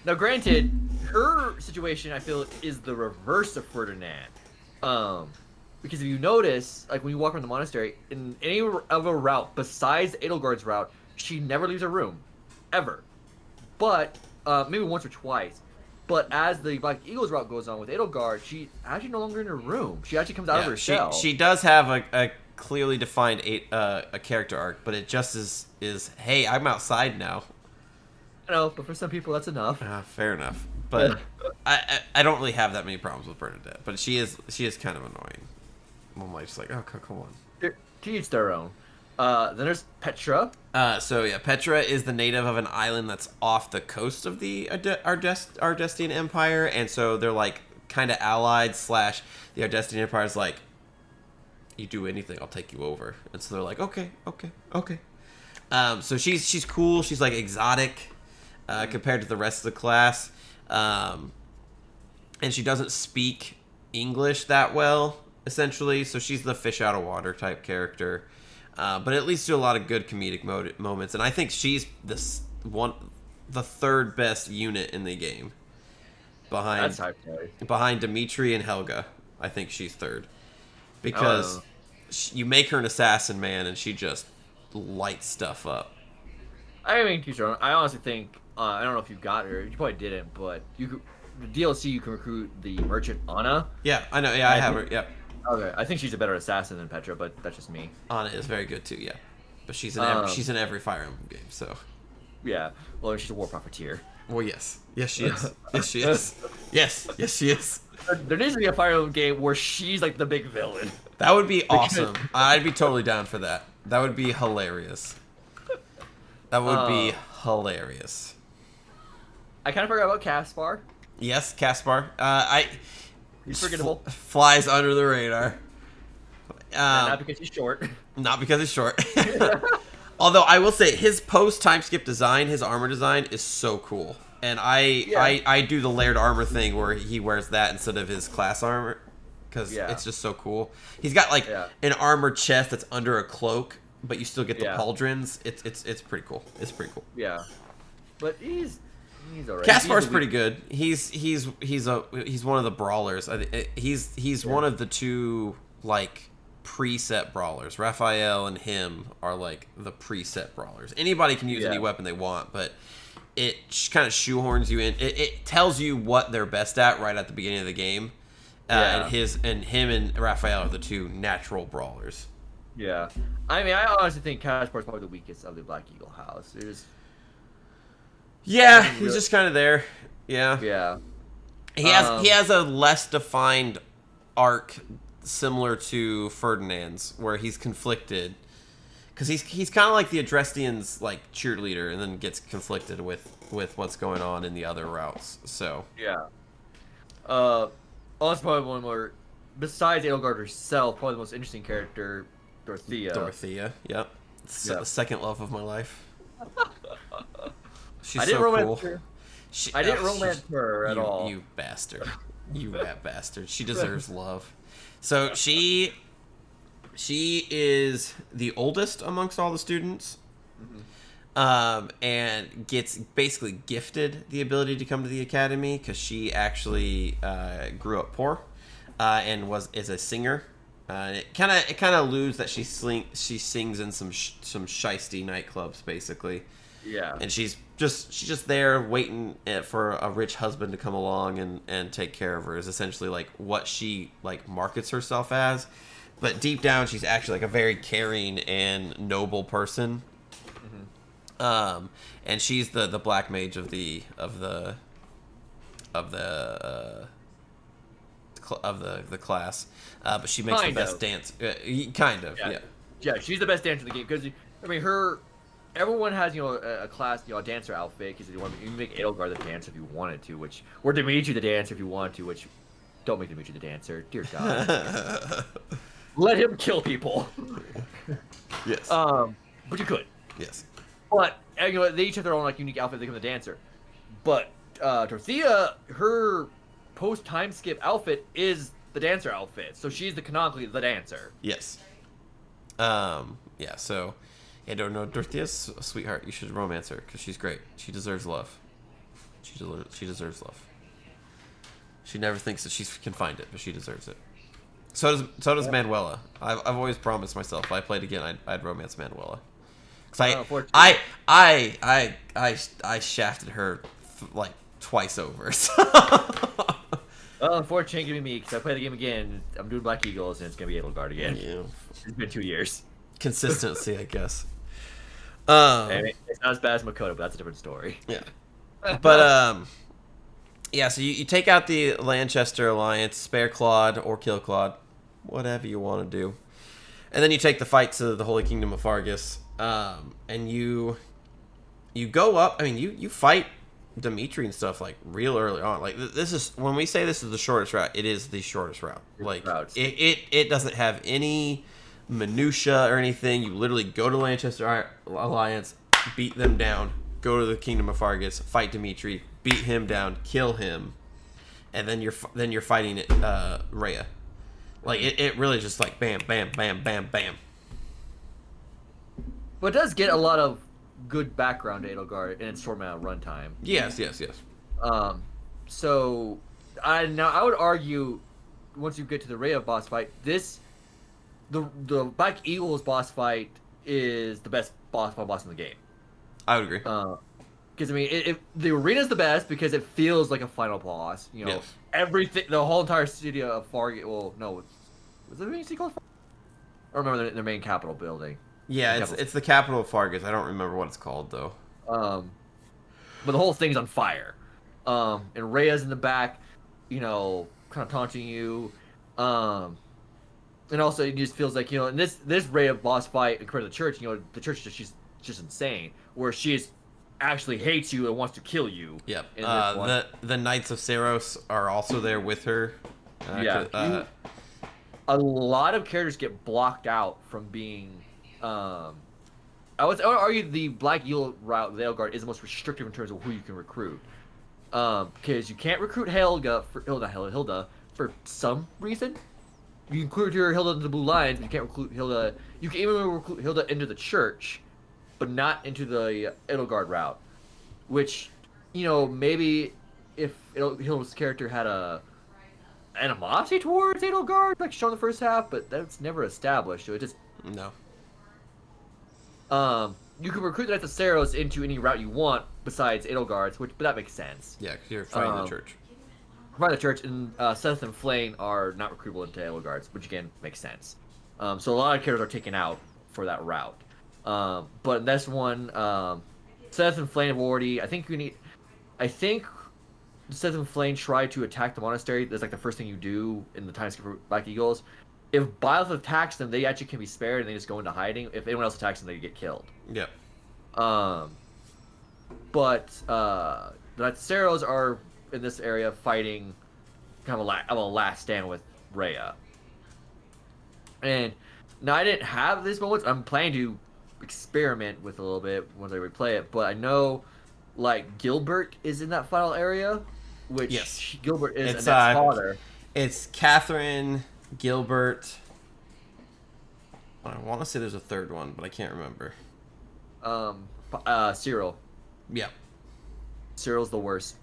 Now, granted, her situation I feel is the reverse of Ferdinand. Um, because if you notice, like when you walk around the monastery, in any other route besides Edelgard's route, she never leaves her room, ever. But maybe once or twice. But as the Black Eagles route goes on with Edelgard, she actually no longer in her room. She actually comes out of Yeah, her she shell. she does have a clearly defined a character arc, but it just is hey, I'm outside now. I know, but for some people that's enough. Fair enough, but I don't really have that many problems with Bernadette, but she is kind of annoying. I'm like just like oh come on. To each their own. Then there's Petra. So yeah, Petra is the native of an island that's off the coast of the Ardestian Empire, and so they're like kind of allied. Slash, the Ardestian Empire is like, you do anything, I'll take you over, and so they're like, okay, okay, okay. So she's cool. She's like exotic compared to the rest of the class, and she doesn't speak English that well, essentially. So she's the fish out of water type character. But at least do a lot of good comedic moments, and I think she's the third best unit in the game, behind That's high play. behind Dimitri and Helga. I think she's third because you make her an assassin, man, and she just lights stuff up. I mean, to each their own. I honestly think I don't know if you got her. You probably didn't, but you could. The DLC you can recruit the merchant Anna. Yeah, I know. Yeah, I have her. Yep, Okay, I think she's a better assassin than Petra, but that's just me. Anna is very good too. Yeah, but she's in every Fire Emblem game. So, Yeah, well, she's a war profiteer. well, yes, she is. Yes, she is. Yes, she is. There needs to be a Fire Emblem game where she's like the big villain. That would be awesome. I'd be totally down for that. That would be hilarious. That would be hilarious. I kind of forgot about Caspar. Yes, Caspar. He's forgettable. Flies under the radar. Not because he's short. Not because he's short. Although I will say his post time skip design, his armor design is so cool. And I do the layered armor thing where he wears that instead of his class armor because it's just so cool. He's got like an armored chest that's under a cloak, but you still get the pauldrons. It's pretty cool. It's pretty cool. Yeah, but he's alright. Caspar's pretty good. He's one of the brawlers. He's one of the two like preset brawlers. Raphael and him are like the preset brawlers. Anybody can use any weapon they want, but it kind of shoehorns you in. It tells you what they're best at right at the beginning of the game. And him and Raphael are the two natural brawlers. Yeah, I mean, I honestly think Caspar's probably the weakest of the Black Eagle House. He's just kind of there. Yeah. He has a less defined arc similar to Ferdinand's, where he's conflicted because he's kind of like the Adrestian's like cheerleader, and then gets conflicted with what's going on in the other routes. So Also probably one more besides Edelgard herself, probably the most interesting character, Dorothea. Yep. The second love of my life. She's I didn't so romance cool. her. I didn't romance her at all. You bastard. You rat bastard. She deserves love. So she is the oldest amongst all the students. And gets basically gifted the ability to come to the academy because she actually grew up poor and is a singer. It kind of alludes that she sings in some shisty nightclubs basically. Yeah. And she's just there waiting for a rich husband to come along and take care of her is essentially like what she like markets herself as. But deep down she's actually like a very caring and noble person. And she's the black mage of the class. But she makes the best dance. Kind of. Yeah, she's the best dancer in the game because I mean everyone has a class a dancer outfit because you can make Edelgard the dancer if you wanted to, or Dimitri the dancer if you wanted to, which don't make Dimitri the dancer, dear God. Let him kill people. Yes. But you could. Yes. But they each have their own like unique outfit. They become the dancer. But Dorothea, her post time skip outfit is the dancer outfit, so she's canonically the dancer. Yes. So, I don't know. Dorothea's a sweetheart. You should romance her because she's great. She deserves love. She deserves love. She never thinks that she can find it, but she deserves it. So does Manuela. I've always promised myself if I played again, I'd romance Manuela. Cause I shafted her like twice over. So. Well, unfortunately, giving me because I play the game again. I'm doing Black Eagles, and it's gonna be Edelgard again. Yeah. It's been 2 years. Consistency, I guess. It's not as bad as Makoto, but that's a different story. Yeah. But yeah. So you take out the Lanchester Alliance, spare Claude or kill Claude, whatever you want to do, and then you take the fight to the Holy Kingdom of Fargus, and you go up. I mean, you fight Dimitri and stuff like real early on. Like this is when we say this is the shortest route. It is the shortest route. Like it doesn't have any minutia or anything. You literally go to Lanchester Alliance, beat them down, go to the Kingdom of Fargus, fight Dimitri, beat him down, kill him, and then you're fighting Rhea. Like it really just like bam, bam, bam, bam, bam. But it does get a lot of good background to Edelgard in its short amount of runtime. Yes. So I would argue once you get to the Rhea boss fight, the Black Eagles boss fight is the best boss in the game. I would agree. Because I mean, the arena's the best because it feels like a final boss. You know, yes. Everything, the whole entire city of Fargus. Well, no, was it the main city called? I remember their main capital building. Yeah, it's the capital of Fargus. I don't remember what it's called though. But the whole thing's on fire. And Rhea's in the back, you know, kind of taunting you. And also it just feels like, you know, in this Rhea boss fight compared to the church, you know, the church she's just insane, where she actually hates you and wants to kill you. Yep. The Knights of Saros are also there with her. A lot of characters get blocked out from being. I would argue the Black Eagle route, the Edelgard, is the most restrictive in terms of who you can recruit. Because you can't recruit Hilda for some reason. You can recruit your Hilda into the Blue Lions, but you can't recruit Hilda. You can even recruit Hilda into the church, but not into the Edelgard route. Which, you know, maybe if Hilda's character had a animosity towards Edelgard, like shown in the first half, but that's never established. So it just no. You can recruit the Knights of Saros into any route you want besides Edelgard's, but that makes sense. Yeah, because you're fighting the church. Fighting the church, and Seth and Flame are not recruitable into Edelgard's, which again makes sense. So a lot of characters are taken out for that route. But in this one, Seth and Flame have already. I think Seth and Flame try to attack the monastery. That's like the first thing you do in the time skip for Black Eagles. If Byleth attacks them, they actually can be spared and they just go into hiding. If anyone else attacks them, they get killed. Yep. But the Saros are in this area fighting kind of a last stand with Rhea. And now I didn't have these moments. I'm planning to experiment with a little bit once I replay it. But I know, like, Gilbert is in that final area, which yes. Gilbert is Annette's father. It's Catherine, Gilbert. I want to say there's a third one, but I can't remember. Cyril. Yeah. Cyril's the worst.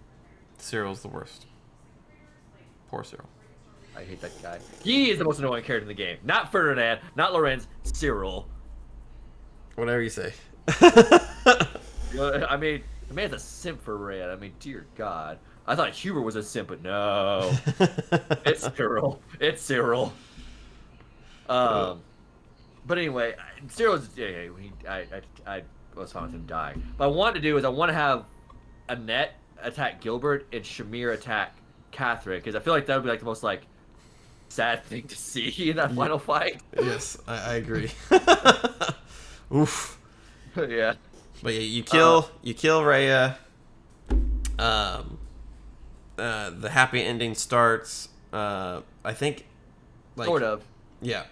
Cyril's the worst. Poor Cyril. I hate that guy. He is the most annoying character in the game. Not Ferdinand, not Lorenz, Cyril. Whatever you say. I mean, the man's a simp for Rhea. I mean, dear God. I thought Hubert was a simp, but no. It's Cyril. It's Cyril. But anyway, Cyril's. I was fine with him dying. What I wanted to do is I want to have Annette attack Gilbert and Shamir attack Catherine, because I feel like that would be like the most like sad thing to see in that final fight. Yes, I agree. Oof. Yeah. But yeah, you kill Rhea. The happy ending starts. I think. Like, sort of. Yeah.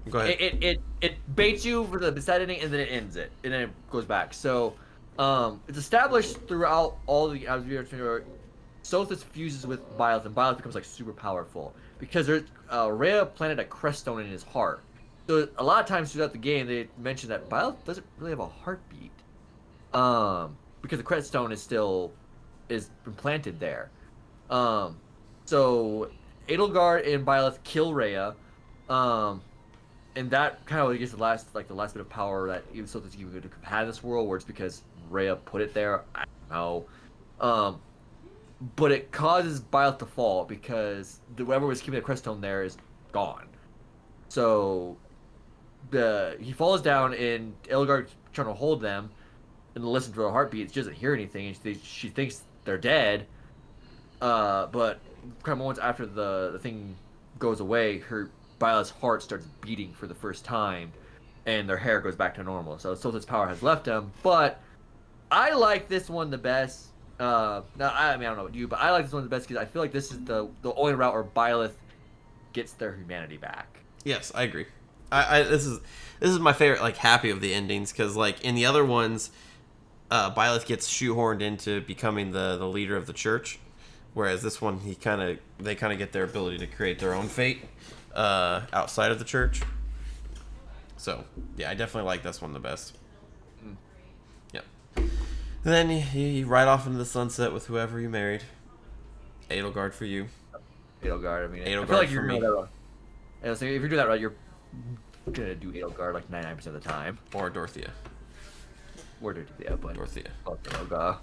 Go ahead. It baits you for the sad ending and then it ends it and then it goes back. So, it's established throughout all the Sothis fuses with Byleth and Byleth becomes like super powerful because there's Rhea planted a crest stone in his heart. So a lot of times throughout the game they mention that Byleth doesn't really have a heartbeat, because the crest stone is still is implanted there. Um, so Edelgard and Byleth kill Rhea, um, and that kind of gives the last bit of power that even so that you could have in this world, where it's because Rhea put it there. I don't know. Um, but it causes Byleth to fall because whoever was keeping the cryststone there is gone. So he falls down and Edelgard's trying to hold them and listen to her heartbeat. She doesn't hear anything, and she thinks they're dead. But kind of moments after the thing goes away, her Violet's heart starts beating for the first time, and their hair goes back to normal. So Sultan's power has left them. But I like this one the best. Now, I mean, I don't know about you, but I like this one the best because I feel like this is the only route where Byleth gets their humanity back. Yes, I agree. This is my favorite, like, happy of the endings, because, like, in the other ones, Byleth gets shoehorned into becoming the leader of the church, whereas this one they kind of get their ability to create their own fate outside of the church. So yeah, I definitely like this one the best. Mm. Yep. And then you ride off into the sunset with whoever you married. Edelgard for you. Edelgard. I mean, Edelgard I feel like for you're me. gonna. So if you do that right, you're gonna do Edelgard like 99% of the time. Or Dorothea. Or do yeah, but Dorothea. fuck Edelgard.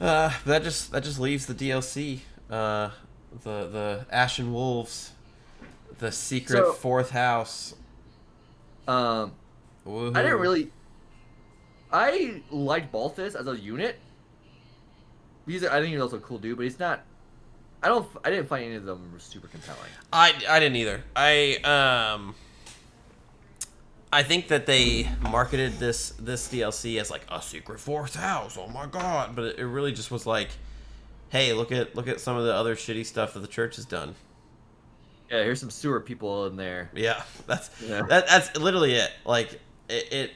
That just leaves the DLC. The Ashen Wolves, the secret fourth house. I didn't really. I liked Balthus as a unit. I think he's also a cool dude, but he's not. I didn't find any of them super compelling. I didn't either. I think that they marketed this DLC as like a secret fourth house. Oh my god! But it really just was like, hey, look at some of the other shitty stuff that the church has done. Yeah, here's some sewer people in there. Yeah, that's literally it. Like it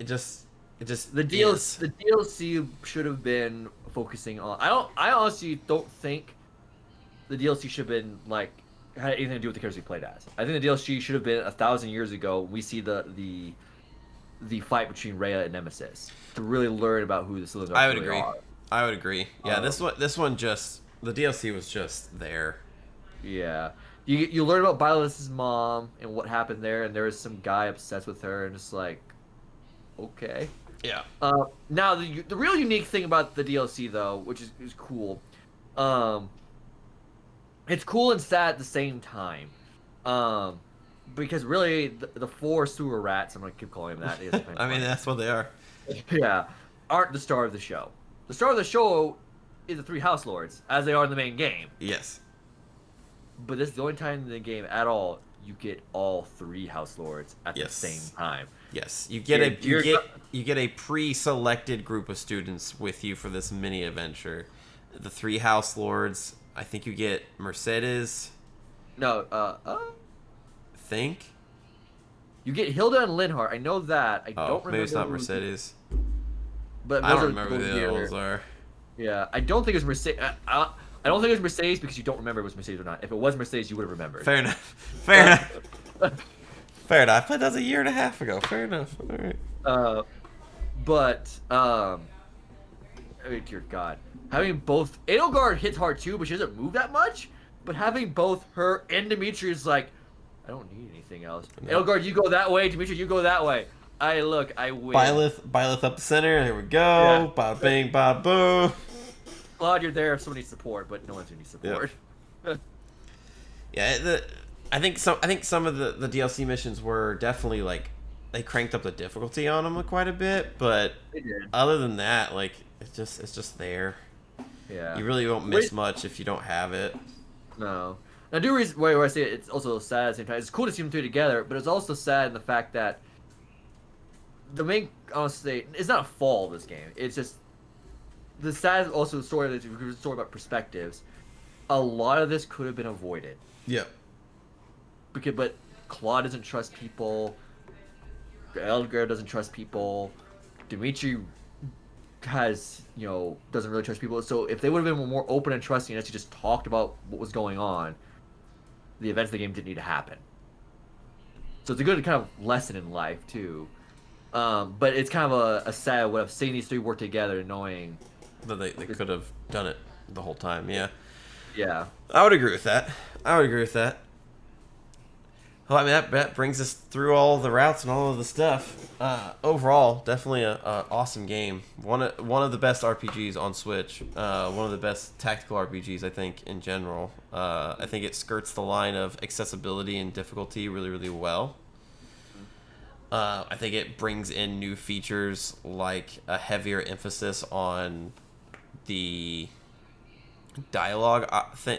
just the DLC should have been focusing on. I honestly don't think the DLC should have been like had anything to do with the characters we played as. I think the DLC should have been 1,000 years ago. We see the fight between Rhea and Nemesis to really learn about who the Slytherins I would really agree. are. I would agree. Yeah, this one just the DLC was just there. Yeah, you learn about Byleth's mom and what happened there, and there was some guy obsessed with her, and just like, okay. Yeah. Now the real unique thing about the DLC though, which is cool, it's cool and sad at the same time, because really the four sewer rats, I'm gonna keep calling them that. I mean, that's what they are. Yeah, aren't the star of the show. The star of the show is the three House Lords, as they are in the main game. Yes. But this is the only time in the game at all you get all three House Lords at the same time. Yes, you get you get a pre-selected group of students with you for this mini adventure. The three House Lords. I think you get Mercedes. No, Think. You get Hilda and Linhart. I know that. I don't remember. Maybe it's not Mercedes. But I don't remember who the others are. Yeah, I don't think it was Mercedes. I don't think it was Mercedes because you don't remember if it was Mercedes or not. If it was Mercedes, you would have remembered. Fair enough. Fair enough. Fair enough. I played that was a year and a half ago. Fair enough. All right. Oh, dear God, having both Edelgard hits hard too, but she doesn't move that much. But having both her and Dimitri is like, I don't need anything else. No. Edelgard, you go that way. Dimitri, you go that way. I win. Byleth up the center. Here we go. Yeah. Bada bing, bada boom. Claude, you're there if someone needs support, but no one's gonna need support. Yep. Yeah, I think some of the DLC missions were definitely like they cranked up the difficulty on them quite a bit, but other than that, like it's just there. Yeah. You really won't miss much if you don't have it. No. Now, do reason where I say it's also sad at the same time. It's cool to see them two together, but it's also sad in the fact that the main, honestly, it's not a fault of this game. It's just the sad also story that we're talking about perspectives. A lot of this could have been avoided. Yep. But Claude doesn't trust people. Edelgard doesn't trust people. Dimitri doesn't really trust people. So if they would have been more open and trusting and actually just talked about what was going on, the events of the game didn't need to happen. So it's a good kind of lesson in life too. But it's kind of a sad way of seeing these three work together and knowing That they could have done it the whole time. Yeah, Yeah. I would agree with that. I would agree with that. Well, I mean, that brings us through all the routes and all of the stuff. Overall, definitely a awesome game. One of the best RPGs on Switch. One of the best tactical RPGs, I think, in general. I think it skirts the line of accessibility and difficulty really, really well. I think it brings in new features like a heavier emphasis on the dialogue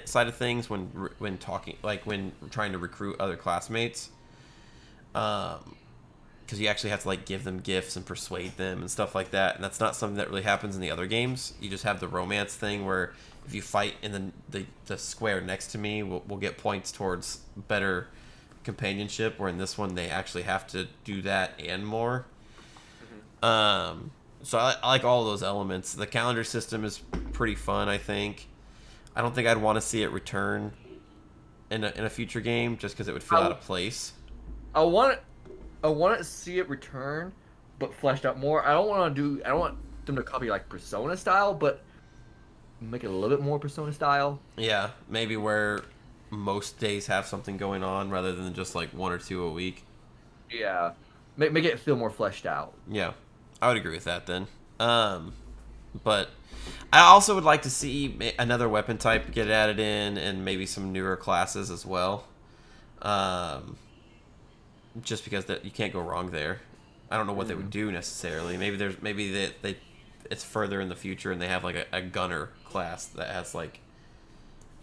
side of things when talking, like when trying to recruit other classmates, because you actually have to like give them gifts and persuade them and stuff like that, and that's not something that really happens in the other games. You just have the romance thing where if you fight in the square next to me, we'll get points towards better companionship, where in this one they actually have to do that and more. So I like all those elements. The calendar system is pretty fun, I think. I don't think I'd want to see it return in a future game just because it would feel out of place. I want to see it return, but fleshed out more. I don't want them to copy like Persona style, but make it a little bit more Persona style. Yeah, maybe where most days have something going on rather than just like one or two a week. Yeah, make it feel more fleshed out. Yeah, I would agree with that then. But I also would like to see another weapon type get added in, and maybe some newer classes as well. Just because that you can't go wrong there. I don't know what they would do necessarily. Maybe they it's further in the future and they have like a gunner class that has like,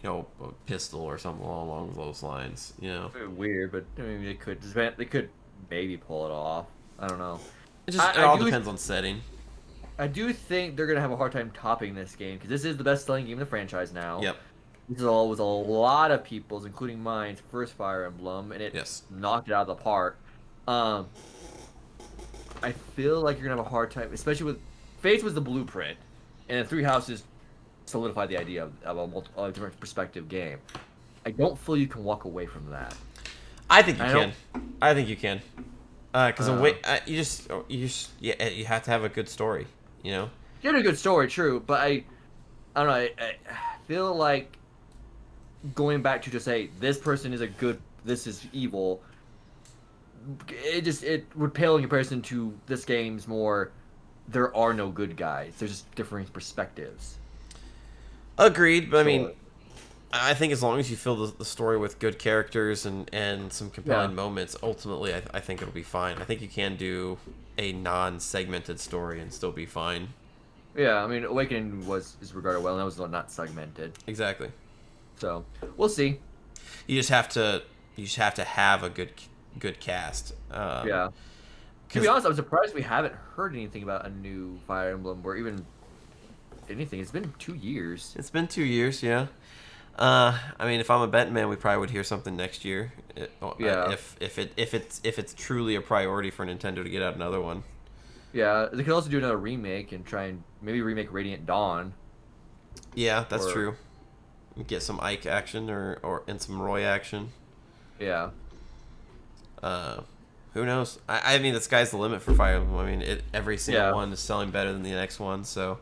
you know, a pistol or something along those lines. You know, Weird, but I mean they could maybe pull it off. I don't know. it all depends on setting. I do think they're gonna have a hard time topping this game because this is the best-selling game in the franchise now. Yep. This was a lot of people's, including mine, first Fire Emblem, and it knocked it out of the park. I feel like you're gonna have a hard time, especially with Fates was the blueprint, and then Three Houses solidified the idea of a different perspective game. I don't feel you can walk away from that. I think you can. I think you can. Because you have to have a good story. You know. You had a good story, true, but I don't know. I feel like going back to just say this person is a good, this is evil. It would pale in comparison to this game's more. There are no good guys. There's just differing perspectives. Agreed, but I mean, I think as long as you fill the story with good characters and some compelling moments, ultimately, I think it'll be fine. I think you can do a non-segmented story and still be fine. Yeah, I mean, Awakening is regarded well, and that was not segmented. Exactly. So we'll see. You just have to have a good cast. Yeah. To be honest, I'm surprised we haven't heard anything about a new Fire Emblem or even anything. It's been 2 years. It's been 2 years, yeah. I mean, if I'm a betting man, we probably would hear something next year. If it's truly a priority for Nintendo to get out another one. Yeah, they could also do another remake and try and maybe remake Radiant Dawn. Yeah, that's true. Get some Ike action and some Roy action. Yeah. Who knows? I mean, the sky's the limit for Fire Emblem. I mean, every single one is selling better than the next one. So.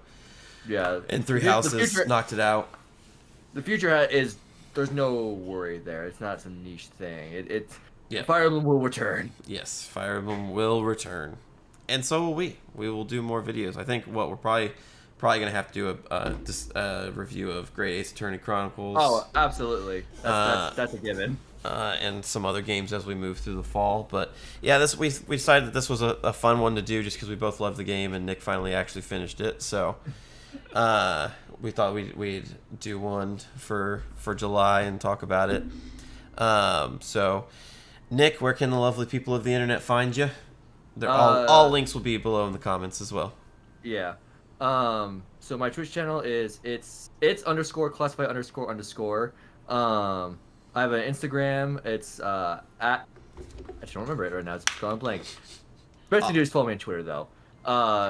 Yeah. And Three Houses knocked it out. The future is there's no worry there. It's not some niche thing. Yeah. Fire Emblem will return. Yes, Fire Emblem will return, and so will we. We will do more videos. I think we're probably gonna have to do a review of Great Ace Attorney Chronicles. Oh, absolutely. That's a given. And some other games as we move through the fall. But yeah, we decided that this was a fun one to do just because we both love the game and Nick finally actually finished it. So. We thought we'd do one for July and talk about it. So, Nick, where can the lovely people of the internet find you? All links will be below in the comments as well. Yeah. So my Twitch channel is it's _classify __. I have an Instagram. It's at. I just don't remember it right now. It's drawing blank. Best to do is follow me on Twitter though.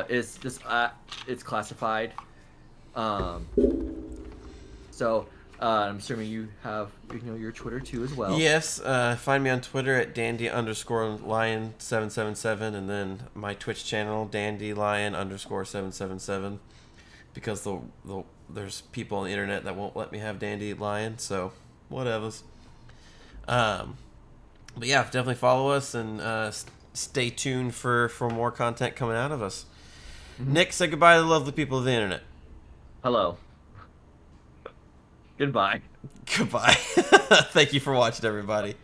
It's just it's classified. So I'm assuming you have your Twitter too as well. Yes, find me on Twitter at dandy_lion777 and then my Twitch channel dandylion_777. because there's people on the internet that won't let me have Dandelion, so whatevers. But yeah, definitely follow us and stay tuned for more content coming out of us. Nick, say goodbye to the lovely people of the internet. Hello. Goodbye. Goodbye. Thank you for watching, everybody.